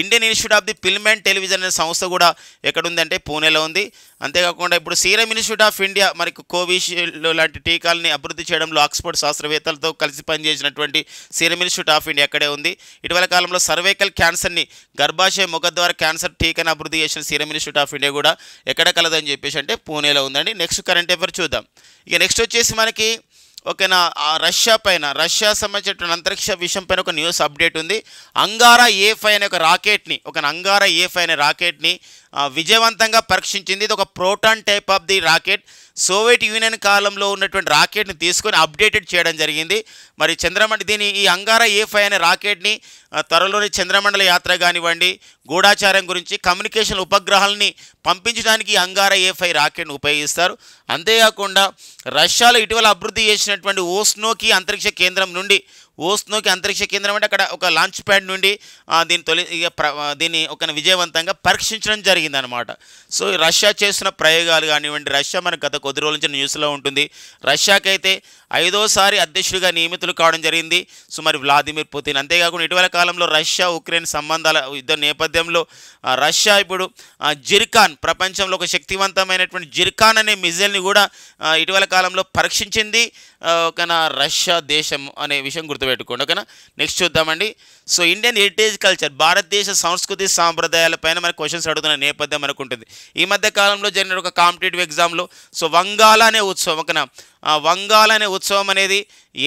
Indian institute of the film and television అనే సంస్థ కూడా ఎక్కడుందంటే పూణేలో ఉంది. అంతేకాకుండా ఇప్పుడు సీరం ఇన్స్టిట్యూట్ ఆఫ్ ఇండియా మనకి కోవిషీల్డ్ లాంటి టీకాలని అభివృద్ధి చేయడంలో ఆక్స్ఫర్డ్ శాస్త్రవేత్తలతో కలిసి పనిచేసినటువంటి సీరం ఇన్స్టిట్యూట్ ఆఫ్ ఇండియా అక్కడే ఉంది. ఇటీవల కాలంలో సర్వైకల్ క్యాన్సర్ని గర్భాశయ ముఖద్వార క్యాన్సర్ టీకాని అభివృద్ధి చేసిన సీరం ఇన్స్టిట్యూట్ ఆఫ్ ఇండియా కూడా ఎక్కడ కలదని చెప్పేసి అంటే పూణేలో ఉందండి. నెక్స్ట్ కరెంట్ అఫైర్ చూద్దాం. ఇక నెక్స్ట్ వచ్చేసి మనకి ఓకేనా రష్యా సంబంధించిన అంతరిక్ష విషయం పైన ఒక న్యూస్ అప్డేట్ ఉంది. అంగారా A5 అనే ఒక రాకెట్ని అంగారా A5 అనే రాకెట్ని విజయవంతంగా పరీక్షించింది. ఇది ఒక proton type of the rocket. Soviet Union కాలంలో ఉన్నటువంటి రాకెట్ని తీసుకొని అప్డేటెడ్ చేయడం జరిగింది. మరి ఈ అంగారా A5 అనే రాకెట్ని త్వరలోని చంద్రమండల యాత్ర కానివ్వండి, గూఢాచారం గురించి కమ్యూనికేషన్ ఉపగ్రహాలని పంపించడానికి ఈ అంగారా A5 రాకెట్ను ఉపయోగిస్తారు. అంతేకాకుండా రష్యాలో ఇటీవల అభివృద్ధి చేసినటువంటి ఓస్నోకి అంతరిక్ష కేంద్రం అంటే అక్కడ ఒక లాంచ్ ప్యాడ్ నుండి దీన్ని ఒక విజయవంతంగా పరీక్షించడం జరిగిందనమాట. సో రష్యా చేస్తున్న ప్రయోగాలు కానివ్వండి, రష్యా మనకు గత కొద్ది రోజుల నుంచి న్యూస్లో ఉంటుంది. రష్యాకైతే 5వసారి అధ్యక్షుడిగా నియమితులు కావడం జరిగింది. సో మరి వ్లాదిమిర్ పుతిన్. అంతేకాకుండా ఇటీవల కాలంలో రష్యా ఉక్రెయిన్ సంబంధాల యుద్ధ నేపథ్యంలో రష్యా ఇప్పుడు జిర్కాన్, ప్రపంచంలో ఒక శక్తివంతమైనటువంటి జిర్కాన్ అనే మిజైల్ని కూడా ఇటీవల కాలంలో పరీక్షించింది రష్యా దేశం అనే విషయం గుర్తుపెట్టుకోండి. ఓకేనా. నెక్స్ట్ చూద్దామండి. సో ఇండియన్ హెరిటేజ్ కల్చర్, భారతదేశ సంస్కృతి సాంప్రదాయాలపైన మనకు క్వశ్చన్స్ అడుగుతున్న నేపథ్యం మనకు ఉంటుంది. ఈ మధ్య కాలంలో జరిగిన ఒక కాంపిటేటివ్ ఎగ్జామ్లో వంగాల అనే ఉత్సవం అనేది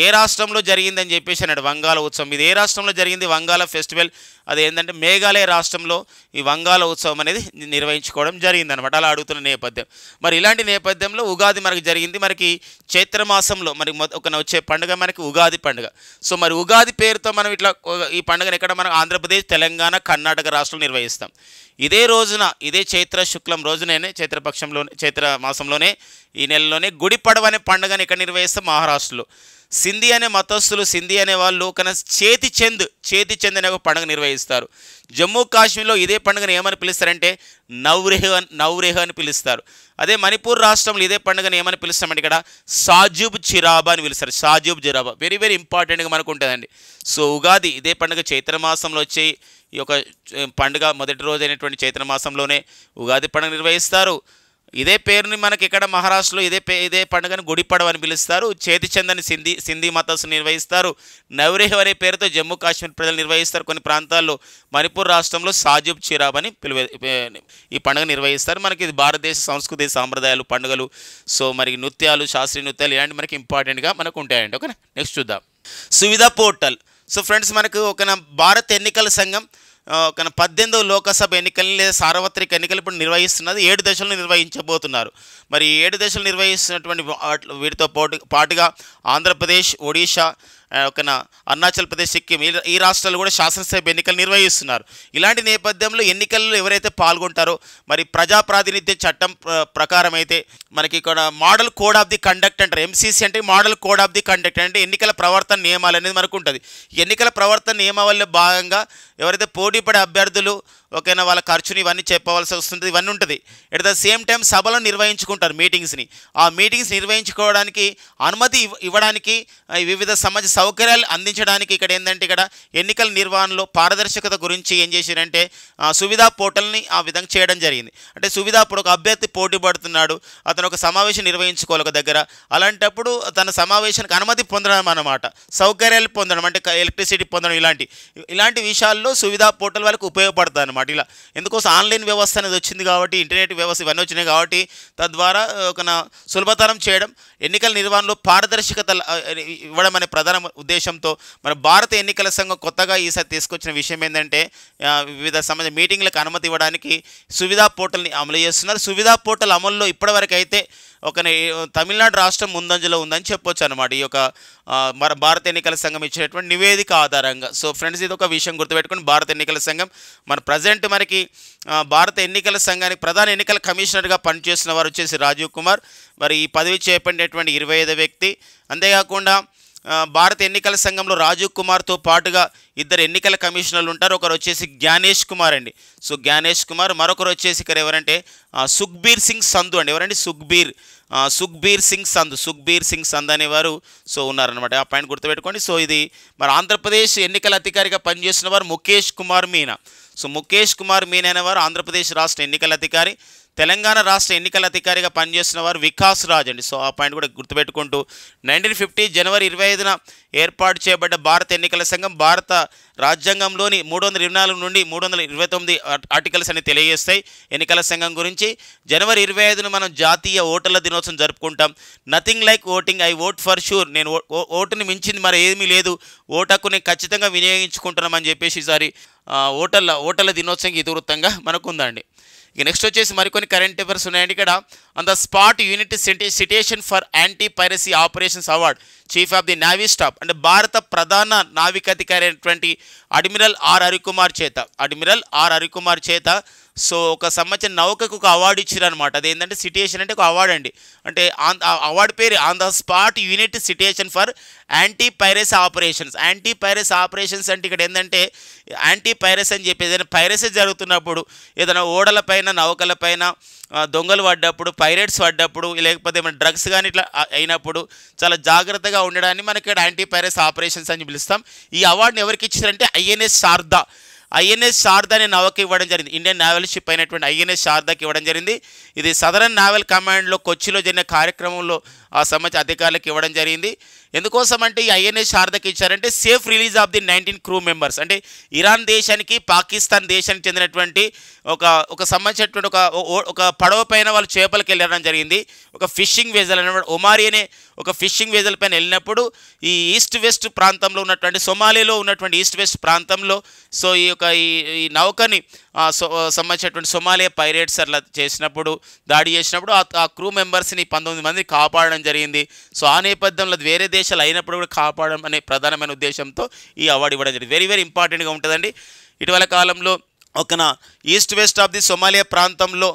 ఏ రాష్ట్రంలో జరిగిందని చెప్పేసి అన్నాడు. వంగాల ఉత్సవం ఇది ఏ రాష్ట్రంలో జరిగింది? వంగాల ఫెస్టివల్ అది ఏంటంటే మేఘాలయ రాష్ట్రంలో ఈ వంగాల ఉత్సవం అనేది నిర్వహించుకోవడం జరిగిందనమాట. అలా అడుగుతున్న నేపథ్యం. మరి ఇలాంటి నేపథ్యంలో ఉగాది మనకి జరిగింది. మనకి చైత్రమాసంలో మరి వచ్చే పండుగ మనకి ఉగాది పండుగ. సో మరి ఉగాది పేరుతో మనం ఇట్లా ఈ పండుగను ఎక్కడ మనం ఆంధ్రప్రదేశ్, తెలంగాణ, కర్ణాటక రాష్ట్రంలో నిర్వహిస్తాం. ఇదే రోజున ఇదే చైత్ర శుక్లం రోజునే చైత్ర మాసంలోనే ఈ నెలలోనే గుడి పడవ అనే పండుగను ఇక్కడ నిర్వహిస్తాం మహారాష్ట్రలో. సింధీ అనే మతస్థులు, సింధీ అనే వాళ్ళు చేతి చంద్ అనే ఒక పండుగ నిర్వహిస్తారు. జమ్మూ కాశ్మీర్లో ఇదే పండుగను ఏమని పిలుస్తారంటే నవ్రేహ్ అని పిలుస్తారు. అదే మణిపూర్ రాష్ట్రంలో ఇదే పండుగను ఏమని పిలుస్తామంటే ఇక్కడ సాజూబ్ చిరాబా అని పిలుస్తారు. సాజూబ్ చిరాబా వెరీ వెరీ ఇంపార్టెంట్గా మనకు ఉంటుందండి. సో ఉగాది ఇదే పండుగ చైత్రమాసంలో వచ్చే ఈ యొక్క పండుగ మొదటి రోజు అయినటువంటి చైత్రమాసంలోనే ఉగాది పండుగ నిర్వహిస్తారు. ఇదే పేరుని మనకి ఇక్కడ మహారాష్ట్రలో ఇదే పండుగను గుడి పడవ అని పిలుస్తారు. చేతి చందని సింధీ మతస్థులు నిర్వహిస్తారు. నవ్రేహ్ అనే పేరుతో జమ్మూ కాశ్మీర్ ప్రజలు నిర్వహిస్తారు. కొన్ని ప్రాంతాల్లో మణిపూర్ రాష్ట్రంలో సాజూబ్ చిరాబ్ అని ఈ పండుగ నిర్వహిస్తారు. మనకి ఇది భారతదేశ సంస్కృతి సాంప్రదాయాలు పండుగలు. సో మరి నృత్యాలు, శాస్త్రీయ నృత్యాలు ఇలాంటి మనకి ఇంపార్టెంట్గా మనకు ఉంటాయండి. ఓకేనా. నెక్స్ట్ చూద్దాం. సువిధా పోర్టల్. సో ఫ్రెండ్స్ మనకు భారత ఎన్నికల సంఘం 18వ లోకసభ ఎన్నికల్ని లేదా సార్వత్రిక ఎన్నికలు ఇప్పుడు నిర్వహిస్తున్నది. 7 దశలను నిర్వహించబోతున్నారు. మరి 7 దశలు నిర్వహిస్తున్నటువంటి వీటితో పాటుగా ఆంధ్రప్రదేశ్, ఒడిషా, అరుణాచల్ ప్రదేశ్, సిక్కిం ఈ రాష్ట్రాలు కూడా శాసనసభ ఎన్నికలు నిర్వహిస్తున్నారు. ఇలాంటి నేపథ్యంలో ఎన్నికల్లో ఎవరైతే పాల్గొంటారో మరి ప్రజా ప్రాతినిధ్య చట్టం ప్రకారం అయితే మనకి ఇక్కడ model code of the conduct అంటారు. MCC అంటే model code of the conduct అంటే ఎన్నికల ప్రవర్తన నియమాలు అనేది మనకు ఉంటుంది. ఎన్నికల ప్రవర్తన నియమావళిలో భాగంగా ఎవరైతే పోటీపడే అభ్యర్థులు వాళ్ళ ఖర్చుని ఇవన్నీ చెప్పవలసి వస్తుంది, ఇవన్నీ ఉంటుంది. ఎట్ ద సేమ్ టైం సభలను నిర్వహించుకుంటారు మీటింగ్స్ని. ఆ మీటింగ్స్ నిర్వహించుకోవడానికి అనుమతి ఇవ్వడానికి వివిధ సమాజ సౌకర్యాలు అందించడానికి ఇక్కడ ఏంటంటే ఇక్కడ ఎన్నికల నిర్వహణలో పారదర్శకత గురించి ఏం చేశారంటే సువిధా పోర్టల్ని ఆ విధంగా చేయడం జరిగింది. అంటే సువిధా ఇప్పుడు ఒక అభ్యర్థి పోటీ పడుతున్నాడు, అతను ఒక సమావేశం నిర్వహించుకోవాలి ఒక దగ్గర. అలాంటప్పుడు తన సమావేశానికి అనుమతి పొందడం అన్నమాట, సౌకర్యాలు పొందడం అంటే ఎలక్ట్రిసిటీ పొందడం ఇలాంటి విషయాల్లో సువిధా పోర్టల్ వాళ్ళకి ఉపయోగపడుతుంది అన్నమాట. ఇలా ఎందుకోసం ఆన్లైన్ వ్యవస్థ అనేది వచ్చింది కాబట్టి, ఇంటర్నెట్ వ్యవస్థ ఇవన్నీ వచ్చినాయి కాబట్టి తద్వారా సులభతరం చేయడం, ఎన్నికల నిర్వహణలో పారదర్శకత ఇవ్వడం అనే ప్రధాన ఉద్దేశంతో మన భారత ఎన్నికల సంఘం కొత్తగా ఈసారి తీసుకొచ్చిన విషయం ఏంటంటే వివిధ సంబంధించిన మీటింగ్లకు అనుమతి ఇవ్వడానికి సువిధా పోర్టల్ని అమలు చేస్తున్నారు. సువిధా పోర్టల్ అమల్లో ఇప్పటివరకు అయితే తమిళనాడు రాష్ట్రం ముందంజలో ఉందని చెప్పొచ్చు అనమాట ఈ యొక్క మన భారత ఎన్నికల సంఘం ఇచ్చినటువంటి నివేదిక ఆధారంగా. సో ఫ్రెండ్స్ ఇది ఒక విషయం గుర్తుపెట్టుకుని భారత ఎన్నికల సంఘం మన ప్రజెంట్ మనకి భారత ఎన్నికల సంఘానికి ప్రధాన ఎన్నికల కమిషనర్గా పనిచేస్తున్న వారు వచ్చేసి రాజీవ్ కుమార్. మరి ఈ పదవి చేపట్టినటువంటి 25వ వ్యక్తి. అంతేకాకుండా భారత ఎన్నికల సంఘంలో రాజీవ్ కుమార్తో పాటుగా ఇద్దరు ఎన్నికల కమిషనర్లు ఉంటారు. ఒకరు వచ్చేసి జ్ఞానేష్ కుమార్ అండి. సో జ్ఞానేష్ కుమార్, మరొకరు వచ్చేసి ఇక్కడ ఎవరంటే సుఖ్బీర్ సింగ్ సంధు అండి. ఎవరండి? సుఖ్బీర్ సింగ్ సంధు అనేవారు సో ఉన్నారనమాట. ఆ పాయింట్ గుర్తుపెట్టుకోండి. సో ఇది మరి ఆంధ్రప్రదేశ్ ఎన్నికల అధికారిగా పనిచేస్తున్న వారు ముఖేష్ కుమార్ మీనా. సో ముఖేష్ కుమార్ మీనా అనేవారు ఆంధ్రప్రదేశ్ రాష్ట్ర ఎన్నికల అధికారి. తెలంగాణ రాష్ట్ర ఎన్నికల అధికారిగా పనిచేస్తున్న వారు వికాస్ రాజ్ అండి. సో ఆ పాయింట్ కూడా గుర్తుపెట్టుకుంటూ 1950 జనవరి 25న ఏర్పాటు చేయబడ్డ భారత ఎన్నికల సంఘం భారత రాజ్యాంగంలోని 324 నుండి 329 ఆర్టికల్స్ అని తెలియజేస్తాయి ఎన్నికల సంఘం గురించి. జనవరి 25న మనం జాతీయ ఓటర్ల దినోత్సవం జరుపుకుంటాం. Nothing like voting, I vote for sure. నేను ఓటుని మించింది మరి ఏమీ లేదు, ఓటు హక్కుని ఖచ్చితంగా వినియోగించుకుంటున్నామని చెప్పేసి ఈసారి ఓటర్ల దినోత్సవం ఇతివృత్తంగా మనకు ఉందండి. ఇక నెక్స్ట్ వచ్చేసి మరికొన్ని కరెంట్ అఫైర్స్ ఉన్నాయండి. ఇక్కడ on the spot unit citation for anti piracy operations award chief of the navy staff అంటే భారత ప్రధాన నావికాధికారి అయినటువంటి అడ్మిరల్ ఆర్ హరికుమార్ చేత సో ఒక సంబంధించిన నౌకకు ఒక అవార్డు ఇచ్చారనమాట. అదేంటంటే సిటేషన్ అంటే ఒక అవార్డు అండి. అంటే అవార్డు పేరు on the spot unit citation for anti piracy operations అంటే ఇక్కడ ఏంటంటే యాంటీ పైరసీ అని చెప్పి ఏదైనా పైరసీ జరుగుతున్నప్పుడు, ఏదైనా ఓడలపైన నౌకలపైన దొంగలు పడ్డప్పుడు, పైరేట్స్ పడ్డప్పుడు, లేకపోతే ఏమైనా డ్రగ్స్ కానీ ఇట్లా అయినప్పుడు చాలా జాగ్రత్తగా ఉండడాన్ని మనకి ఇక్కడ యాంటీ పైరసీ ఆపరేషన్స్ అని పిలుస్తాం. ఈ అవార్డుని ఎవరికి ఇచ్చారంటే ఐఎన్ఎస్ శారదా అనే నౌక ఇవ్వడం జరిగింది. ఇండియన్ నేవల్ షిప్ అయినటువంటి ఐఎన్ఎస్ శారదాకి ఇవ్వడం జరిగింది. ఇది సదరన్ నేవల్ కమాండ్లో కొచ్చిలో జరిగిన కార్యక్రమంలో ఆ సంబంధించిన అధికారులకు ఇవ్వడం జరిగింది. ఎందుకోసం అంటే ఈ ఐఎన్ఎస్ శారదాకి ఇచ్చారంటే safe release of the 19 crew members అంటే ఇరాన్ దేశానికి పాకిస్తాన్ దేశానికి చెందినటువంటి ఒక సంబంధించినటువంటి ఒక పడవ పైన వాళ్ళు చేపలకు వెళ్ళడం జరిగింది. ఒక ఫిషింగ్ వెజల్ అనే ఒమారి అనే ఒక ఫిషింగ్ వెజల్ పైన వెళ్ళినప్పుడు ఈ ఈస్ట్ వెస్ట్ ప్రాంతంలో ఉన్నటువంటి సొమాలియాలో ఉన్నటువంటి ఈస్ట్ వెస్ట్ ప్రాంతంలో సో ఈ నౌకని సంబంధించినటువంటి సొమాలియా పైరేట్స్ అట్లా చేసినప్పుడు దాడి చేసినప్పుడు ఆ క్రూ మెంబర్స్ని 19 మంది కాపాడడం జరిగింది. సో ఆ నేపథ్యంలో వేరే దేశాలు అయినప్పుడు కూడా కాపాడడం అనే ప్రధానమైన ఉద్దేశంతో ఈ అవార్డు ఇవ్వడం జరిగింది. వెరీ వెరీ ఇంపార్టెంట్గా ఉంటుందండి. ఇటీవల కాలంలో east west of the Somalia ప్రాంతంలో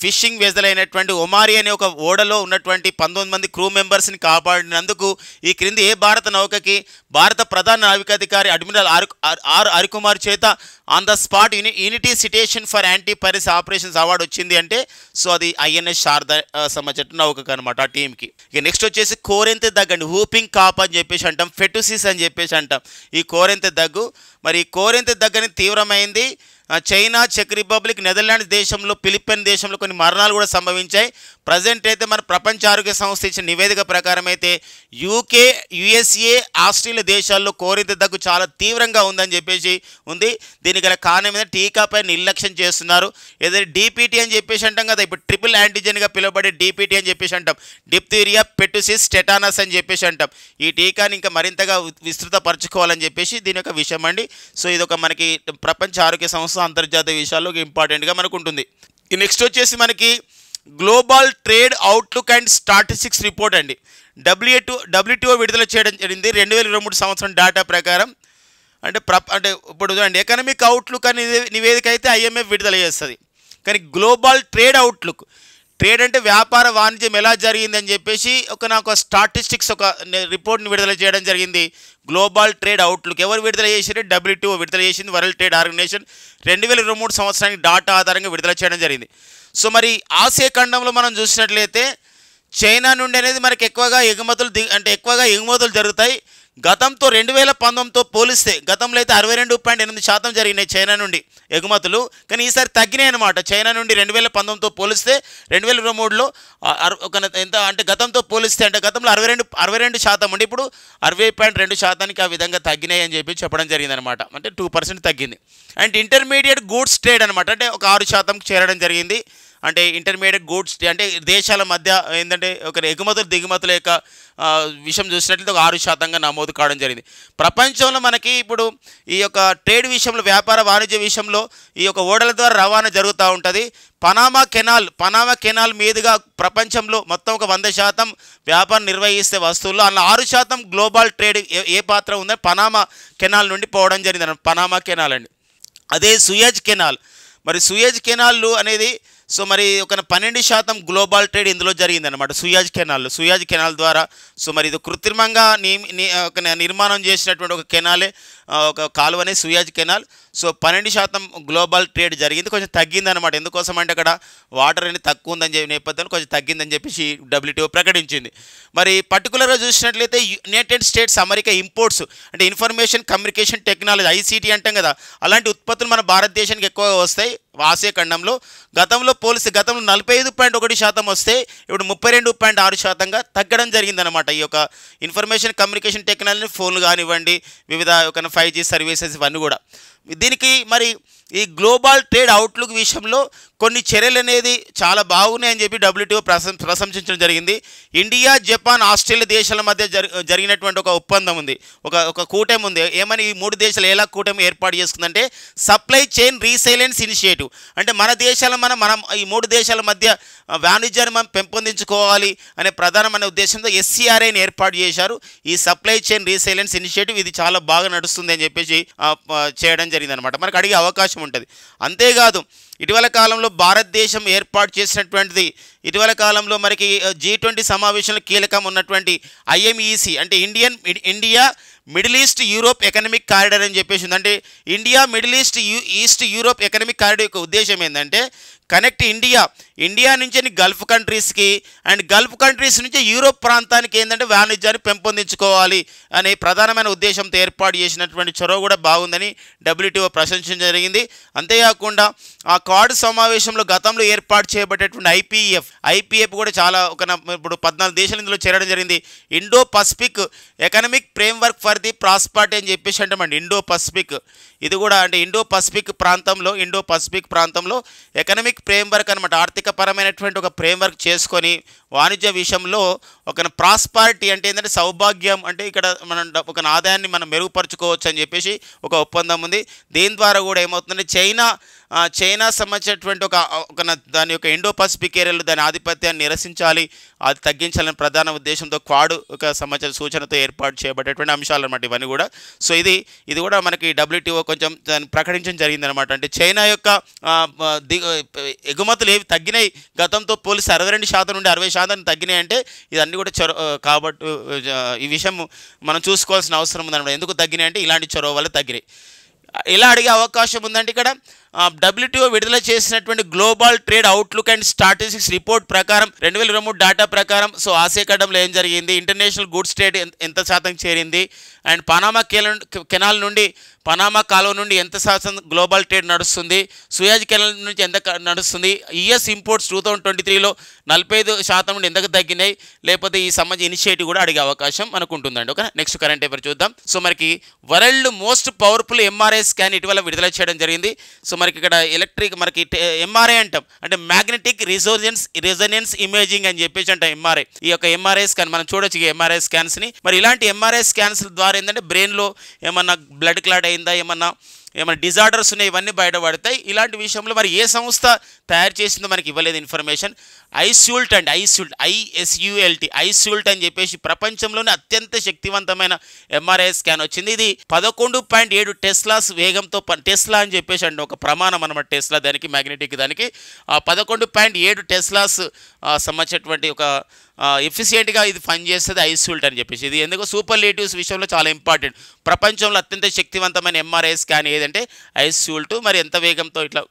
ఫిషింగ్ వెజల్ అయినటువంటి ఒమారి అనే ఒక ఓడలో ఉన్నటువంటి 19 మంది క్రూ మెంబర్స్ని కాపాడినందుకు ఈ క్రింది ఏ భారత నౌకకి భారత ప్రధాన నావికాధికారి అడ్మిరల్ ఆర్ హరికుమార్ చేత on the spot unity citation for anti piracy operations award వచ్చింది అంటే సో అది ఐఎన్ఎస్ శారదా సంబంధించిన నౌకకు అనమాట, ఆ టీంకి. ఇక నెక్స్ట్ వచ్చేసి కోరెంత దగ్గు అండి. హూపింగ్ కాప్ అని చెప్పేసి అంటాం, ఫెటుసిస్ అని చెప్పేసి అంటాం. ఈ కోరెంత దగ్గు మరి కోరెంత దగ్గుని తీవ్రమైంది. చైనా, చెక్ రిపబ్లిక్, నెదర్లాండ్స్ దేశంలో, ఫిలిప్పైన్ దేశంలో కొన్ని మరణాలు కూడా సంభవించాయి. ప్రజెంట్ అయితే మన ప్రపంచ ఆరోగ్య సంస్థ ఇచ్చిన నివేదిక ప్రకారం అయితే యూకే, యుఎస్ఏ, ఆస్ట్రేలియా దేశాల్లో కోరింత దగ్గు చాలా తీవ్రంగా ఉందని చెప్పేసి ఉంది. దీనికి గల కారణం మీద టీకాపై నిర్లక్ష్యం చేస్తున్నారు. ఏదైతే డిపిటీ అని చెప్పేసి అంటాం కదా, ఇప్పుడు ట్రిపుల్ యాంటీజెన్గా పిలువబడే డిపిటీ అని చెప్పేసి అంటాం, డిప్తీరియా, పెట్టుసిస్, టెటానస్ అని చెప్పేసి అంటాం. ఈ టీకాని ఇంకా మరింతగా విస్తృతపరచుకోవాలని చెప్పేసి దీని యొక్క విషయం అండి. సో ఇది ఒక మనకి ప్రపంచ ఆరోగ్య సంస్థ అంతర్జాతీయ విషయాల్లో ఇంపార్టెంట్గా మనకు ఉంటుంది. నెక్స్ట్ వచ్చేసి మనకి global trade outlook and statistics report అండి. WTO విడుదల చేయడం జరిగింది 2023 సంవత్సరం డేటా ప్రకారం. అంటే ఇప్పుడు చూడండి, ఎకనామిక్ అవుట్లుక్ అనే నివేదిక అయితే IMF విడుదల చేస్తుంది. కానీ గ్లోబల్ ట్రేడ్ అవుట్లుక్, ట్రేడ్ అంటే వ్యాపార వాణిజ్యం ఎలా జరిగిందని చెప్పేసి నాకు స్టాటిస్టిక్స్ ఒక రిపోర్ట్ని విడుదల చేయడం జరిగింది. గ్లోబల్ ట్రేడ్ అవుట్లుక్ ఎవరు విడుదల చేశారు? WTO విడుదల చేసింది. వరల్డ్ ట్రేడ్ ఆర్గనైజేషన్ 2023 సంవత్సరానికి డాటా ఆధారంగా విడుదల చేయడం జరిగింది. సో మరి ఆసియా ఖండంలో మనం చూసినట్లయితే చైనా నుండి అనేది మనకి ఎక్కువగా ఎగుమతులు జరుగుతాయి. గతంతో 2019తో పోలిస్తే గతంలో అయితే 62.8% జరిగినాయి చైనా నుండి ఎగుమతులు. కానీ ఈసారి తగ్గినాయి అనమాట. చైనా నుండి 2019తో పోలిస్తే 2023లో ఎంత అంటే గతంతో పోలిస్తే అంటే గతంలో 62% ఉండి ఇప్పుడు 60.2% ఆ విధంగా తగ్గినాయి అని చెప్పి చెప్పడం జరిగింది అనమాట. అంటే 2% తగ్గింది. అండ్ ఇంటర్మీడియట్ గూడ్స్ ట్రేడ్ అనమాట, అంటే ఒక 6%కి చేరడం జరిగింది. అంటే ఇంటర్మీడియట్ గూడ్స్ అంటే దేశాల మధ్య ఏంటంటే ఒక ఎగుమతులు దిగుమతుల యొక్క విషయం చూసినట్లయితే ఒక 6%గా నమోదు కావడం జరిగింది. ప్రపంచంలో మనకి ఇప్పుడు ఈ యొక్క ట్రేడ్ విషయంలో, వ్యాపార వాణిజ్య విషయంలో ఈ యొక్క ఓడల ద్వారా రవాణా జరుగుతూ ఉంటుంది. పనామా కెనాల్ మీదుగా ప్రపంచంలో మొత్తం ఒక 100% వ్యాపారం నిర్వహిస్తే వస్తువుల్లో అందులో 6% గ్లోబల్ ట్రేడ్ ఏ పాత్ర ఉందో పనామా కెనాల్ నుండి పోవడం జరిగింది. పనామా కెనాల్ అండి. అదే సూయజ్ కెనాల్, మరి సూయజ్ కెనాల్ అనేది సో మరి ఒక 12% గ్లోబల్ ట్రేడ్ ఇందులో జరిగిందనమాట. సుయాజ్ కెనాల్ ద్వారా. సో మరి ఇది కృత్రిమంగా ఒక నిర్మాణం చేసినటువంటి ఒక కెనాలే, ఒక కాలువనే Suez canal. So 12% global trade జరిగింది, కొంచెం తగ్గిందనమాట. ఎందుకోసం అంటే అక్కడ వాటర్ అనేది తక్కువ ఉందని నేపథ్యంలో కొంచెం తగ్గిందని చెప్పేసి WTO ప్రకటించింది. మరి పర్టికులర్గా చూసినట్లయితే యునైటెడ్ స్టేట్స్ అమెరికా ఇంపోర్ట్స్ అంటే ఇన్ఫర్మేషన్ కమ్యూనికేషన్ టెక్నాలజీ ICT అంటాం కదా, అలాంటి ఉత్పత్తులు మన భారతదేశానికి ఎక్కువగా వస్తాయి ఆసియా ఖండంలో. గతంలో 45.1% వస్తే ఇప్పుడు 32.6%గా తగ్గడం జరిగిందనమాట. ఈ యొక్క ఇన్ఫర్మేషన్ కమ్యూనికేషన్ టెక్నాలజీ, ఫోన్లు కానివ్వండి, వివిధ ఒక 5G సర్వీసెస్, ఇవన్నీ కూడా. దీనికి మరి ఈ గ్లోబల్ ట్రేడ్ అవుట్లుక్ విషయంలో కొన్ని చర్యలు అనేది చాలా బాగున్నాయని చెప్పి WTO ప్రశంసించడం జరిగింది. ఇండియా, జపాన్, ఆస్ట్రేలియా దేశాల మధ్య జరిగినటువంటి ఒక ఒప్పందం ఉంది, ఒక కూటమి ఉంది. ఏమని ఈ 3 దేశాలు ఎలా కూటమి ఏర్పాటు చేసుకుందంటే సప్లై చైన్ రీసైలెన్స్ ఇనిషియేటివ్. అంటే మన మనం ఈ 3 దేశాల మధ్య వాణిజ్యాన్ని మనం పెంపొందించుకోవాలి అనే ప్రధానమైన ఉద్దేశంతో SCRIని ఏర్పాటు చేశారు. ఈ సప్లై చైన్ రీసైలెన్స్ ఇనిషియేటివ్ ఇది చాలా బాగా నడుస్తుంది అని చెప్పేసి చేయడం జరిగిందనమాట. మనకు అడిగే అవకాశం ఉంటుంది. అంతేకాదు ఇటీవల కాలంలో భారతదేశం ఏర్పాటు చేసినటువంటిది, ఇటీవల కాలంలో మనకి G20 సమావేశంలో కీలకం ఉన్నటువంటి IMEC అంటే India middle east Europe economic corridor అని చెప్పేసి ఉంది. అంటే India middle east Europe economic corridor యొక్క ఉద్దేశం ఏంటంటే కనెక్ట్ ఇండియా నుంచి గల్ఫ్ కంట్రీస్కి అండ్ గల్ఫ్ కంట్రీస్ నుంచి యూరోప్ ప్రాంతానికి ఏంటంటే వాణిజ్యాన్ని పెంపొందించుకోవాలి అనే ప్రధానమైన ఉద్దేశంతో ఏర్పాటు చేసినటువంటి చొరవ కూడా బాగుందని WTO ప్రశంసించడం జరిగింది. అంతేకాకుండా ఆ కార్డు సమావేశంలో గతంలో ఏర్పాటు చేయబడేటువంటి IPF కూడా చాలా ఇప్పుడు 14 దేశాలు ఇందులో చేరడం జరిగింది. Indo Pacific economic framework for the prosperity అని చెప్పేసి అంటామండి. ఇండో పసిఫిక్ ఇది కూడా అంటే ఇండో పసిఫిక్ ప్రాంతంలో ఎకనమిక్ ఫ్రేమ్వర్క్ అనమాట. ఆర్థిక పరమైనటువంటి ఒక ఫ్రేమ్వర్క్ చేసుకొని వాణిజ్య విషయంలో ఒక ప్రాస్పారిటీ అంటే ఏంటంటే సౌభాగ్యం, అంటే ఇక్కడ మనం ఒక ఆదాయాన్ని మనం మెరుగుపరుచుకోవచ్చు అని చెప్పేసి ఒక ఒప్పందం ఉంది. దీని ద్వారా కూడా ఏమవుతుందంటే చైనా సంబంధించినటువంటి దాని యొక్క ఇండో పసిఫిక్ ఏరియాలో దాని ఆధిపత్యాన్ని నిరసించాలి, అది తగ్గించాలని ప్రధాన ఉద్దేశంతో క్వాడ్ ఒక సంబంధించిన సూచనతో ఏర్పాటు చేయబడేటువంటి అంశాలు అనమాట ఇవన్నీ కూడా. సో ఇది కూడా మనకి WTO కొంచెం దాన్ని ప్రకటించడం జరిగిందనమాట. అంటే చైనా యొక్క ఎగుమతులు ఏవి తగ్గినాయి, గతంతో పోలిసి 62% నుండి 60% తగ్గినాయి. అంటే ఇదన్నీ కూడా కాబట్టి ఈ విషయం మనం చూసుకోవాల్సిన అవసరం ఉందన్నమాట. ఎందుకు తగ్గినాయి అంటే ఇలాంటి చొరవ వల్ల తగ్గినాయి. ఎలా అడిగే అవకాశం ఉందంటే ఇక్కడ WTO విడుదల చేసినటువంటి global trade outlook and statistics report ప్రకారం 2023 డేటా ప్రకారం సో ఆసియా ఖండంలో ఏం జరిగింది, ఇంటర్నేషనల్ గూడ్స్ ట్రేడ్ ఎంత శాతం చేరింది, అండ్ కెనాల్ నుండి పనామా కాలువ నుండి ఎంత శాతం గ్లోబల్ ట్రేడ్ నడుస్తుంది, సుయాజ్ కెనాల్ నుంచి ఎంత నడుస్తుంది, US ఇంపోర్ట్స్ 2023లో 45% నుండి ఎంతకు తగ్గినాయి, లేకపోతే ఈ సంబంధించిన ఇనిషియేటివ్ కూడా అడిగే అవకాశం మనకు ఉంటుందండి. ఓకే, నెక్స్ట్ కరెంట్ పేపర్ చూద్దాం. సో మనకి world most powerful MRI scan ఇటీవల విడుదల చేయడం జరిగింది. సో మనకి ఇక్కడ మనకి MRI అంటాం, అంటే మ్యాగ్నెటిక్ రెజొనెన్స్ ఇమేజింగ్ అని చెప్పేసి అంటాం MRI. ఈ యొక్క MRI స్కాన్ మనం చూడొచ్చు, ఈ MRI స్కాన్స్ని. మరి ఇలాంటి MRI స్కాన్స్ ద్వారా ఏంటంటే బ్రెయిన్లో ఏమన్నా బ్లడ్ క్లాట్ అయిందా, ఏమన్నా డిజార్డర్స్ ఉన్నాయి, ఇవన్నీ బయటపడతాయి. ఇలాంటి విషయంలో మరి ఏ సంస్థ తయారు చేసిందో మనకి ఇవ్వలేదు ఇన్ఫర్మేషన్. ఐసూల్ట్ అని చెప్పేసి ప్రపంచంలోనే అత్యంత శక్తివంతమైన MRI స్కాన్ వచ్చింది. ఇది 11.7 టెస్లాస్ వేగంతో టెస్లా అని చెప్పేసి అండి ఒక ప్రమాణం అనమాట. టెస్లా దానికి మ్యాగ్నెటిక్ దానికి 11.7 టెస్లాస్ సంబంధించినటువంటి ఒక ఎఫిషియెంట్గా ఇది పనిచేస్తుంది ఐసూల్ట్ అని చెప్పేసి. ఇది ఎందుకు సూపర్లేటివ్స్ విషయంలో చాలా ఇంపార్టెంట్. ప్రపంచంలో అత్యంత శక్తివంతమైన MRI స్కాన్ ఏదంటే ఐసూల్ట్. మరి ఎంత వేగంతో ఇట్లా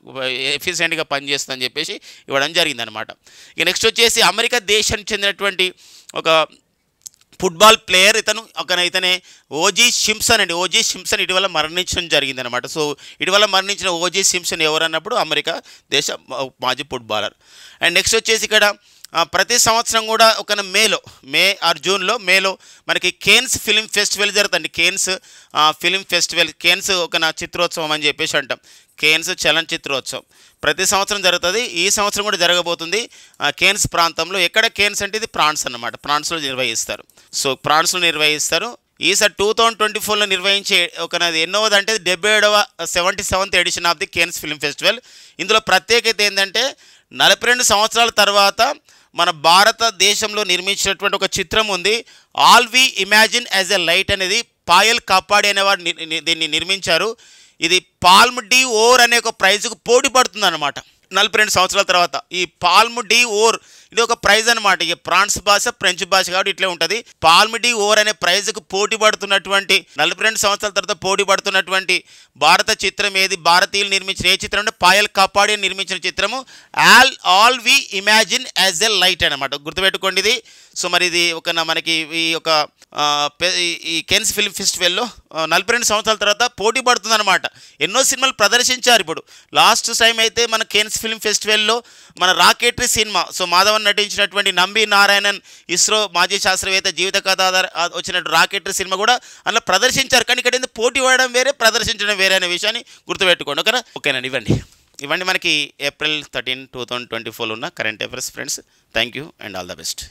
ఎఫిషియెంట్గా పనిచేస్తుందని చెప్పేసి ఇవ్వడం జరిగిందనమాట. ఇక నెక్స్ట్ వచ్చేసి అమెరికా దేశానికి చెందినటువంటి ఒక ఫుట్బాల్ ప్లేయర్ ఇతనే ఓజీ సింప్సన్ ఇటీవల మరణించడం జరిగిందనమాట. సో ఇటీవల మరణించిన ఓజీ సింప్సన్ ఎవరన్నప్పుడు అమెరికా దేశ మాజీ ఫుట్బాలర్. అండ్ నెక్స్ట్ వచ్చేసి ఇక్కడ ప్రతి సంవత్సరం కూడా ఒక మే ఆర్ జూన్లో మనకి కేన్స్ ఫిలిం ఫెస్టివల్ జరుగుతుంది. కేన్స్ ఫిలిం ఫెస్టివల్, కేన్స్ ఒక చిత్రోత్సవం అని చెప్పేసి అంటాం. కేన్స్ చలనచిత్రోత్సవం ప్రతి సంవత్సరం జరుగుతుంది. ఈ సంవత్సరం కూడా జరగబోతుంది కేన్స్ ప్రాంతంలో. ఎక్కడ కేన్స్ అంటే ఇది ఫ్రాన్స్ అన్నమాట. ఫ్రాన్స్లో నిర్వహిస్తారు. ఈసారి 2024లో నిర్వహించే ఎన్నోది అంటే 77th edition of the Cannes film festival. ఇందులో ప్రత్యేకత ఏంటంటే 42 సంవత్సరాల తర్వాత మన భారతదేశంలో నిర్మించినటువంటి ఒక చిత్రం ఉంది, all we imagine as a light అనేది. పాయల్ కాపాడి అనేవారు దీన్ని నిర్మించారు. ఇది పాల్మ్ డి ఓర్ అనే ఒక ప్రైజ్కు పోటీ పడుతుంది అనమాట. 42 సంవత్సరాల తర్వాత ఈ పాల్మ్ డి ఓర్ ఇది ఒక ప్రైజ్ అనమాట. ఇక ఫ్రాన్స్ భాష ఫ్రెంచ్ భాష కాబట్టి ఇట్లే ఉంటుంది. పాల్మ్ డి ఓర్ అనే ప్రైజ్కు పోటీ పడుతున్నటువంటి 42 సంవత్సరాల తర్వాత పోటీ పడుతున్నటువంటి భారత చిత్రం ఏది? భారతీయులు నిర్మించిన ఏ చిత్రం అంటే పాయల్ కాపాడియన్ నిర్మించిన చిత్రము all we imagine as a light అనమాట. గుర్తుపెట్టుకోండి ఇది. సో మరి ఇది మనకి ఈ యొక్క ఈ కెన్స్ ఫిల్మ్ ఫెస్టివల్లో 42 సంవత్సరాల తర్వాత పోటీ పడుతుందన్నమాట. ఎన్నో సినిమాలు ప్రదర్శించారు. ఇప్పుడు లాస్ట్ టైం అయితే మన కెన్స్ ఫిల్మ్ ఫెస్టివల్లో మన రాకెటరీ సినిమా, సో మాధవన్ నటించినటువంటి నంబి నారాయణన్ ఇస్రో మాజీ శాస్త్రవేత్త జీవిత కథ వచ్చినట్టు రాకెటరీ సినిమా కూడా అందులో ప్రదర్శించారు. కానీ ఇక్కడ పోటీ పడడం వేరే, ప్రదర్శించడం వేరే అనే విషయాన్ని గుర్తుపెట్టుకోండి. ఓకేనా? ఓకేనండి. ఇవ్వండి మనకి April 13, 2024 ఉన్న current affairs friends. Thank you and all the best.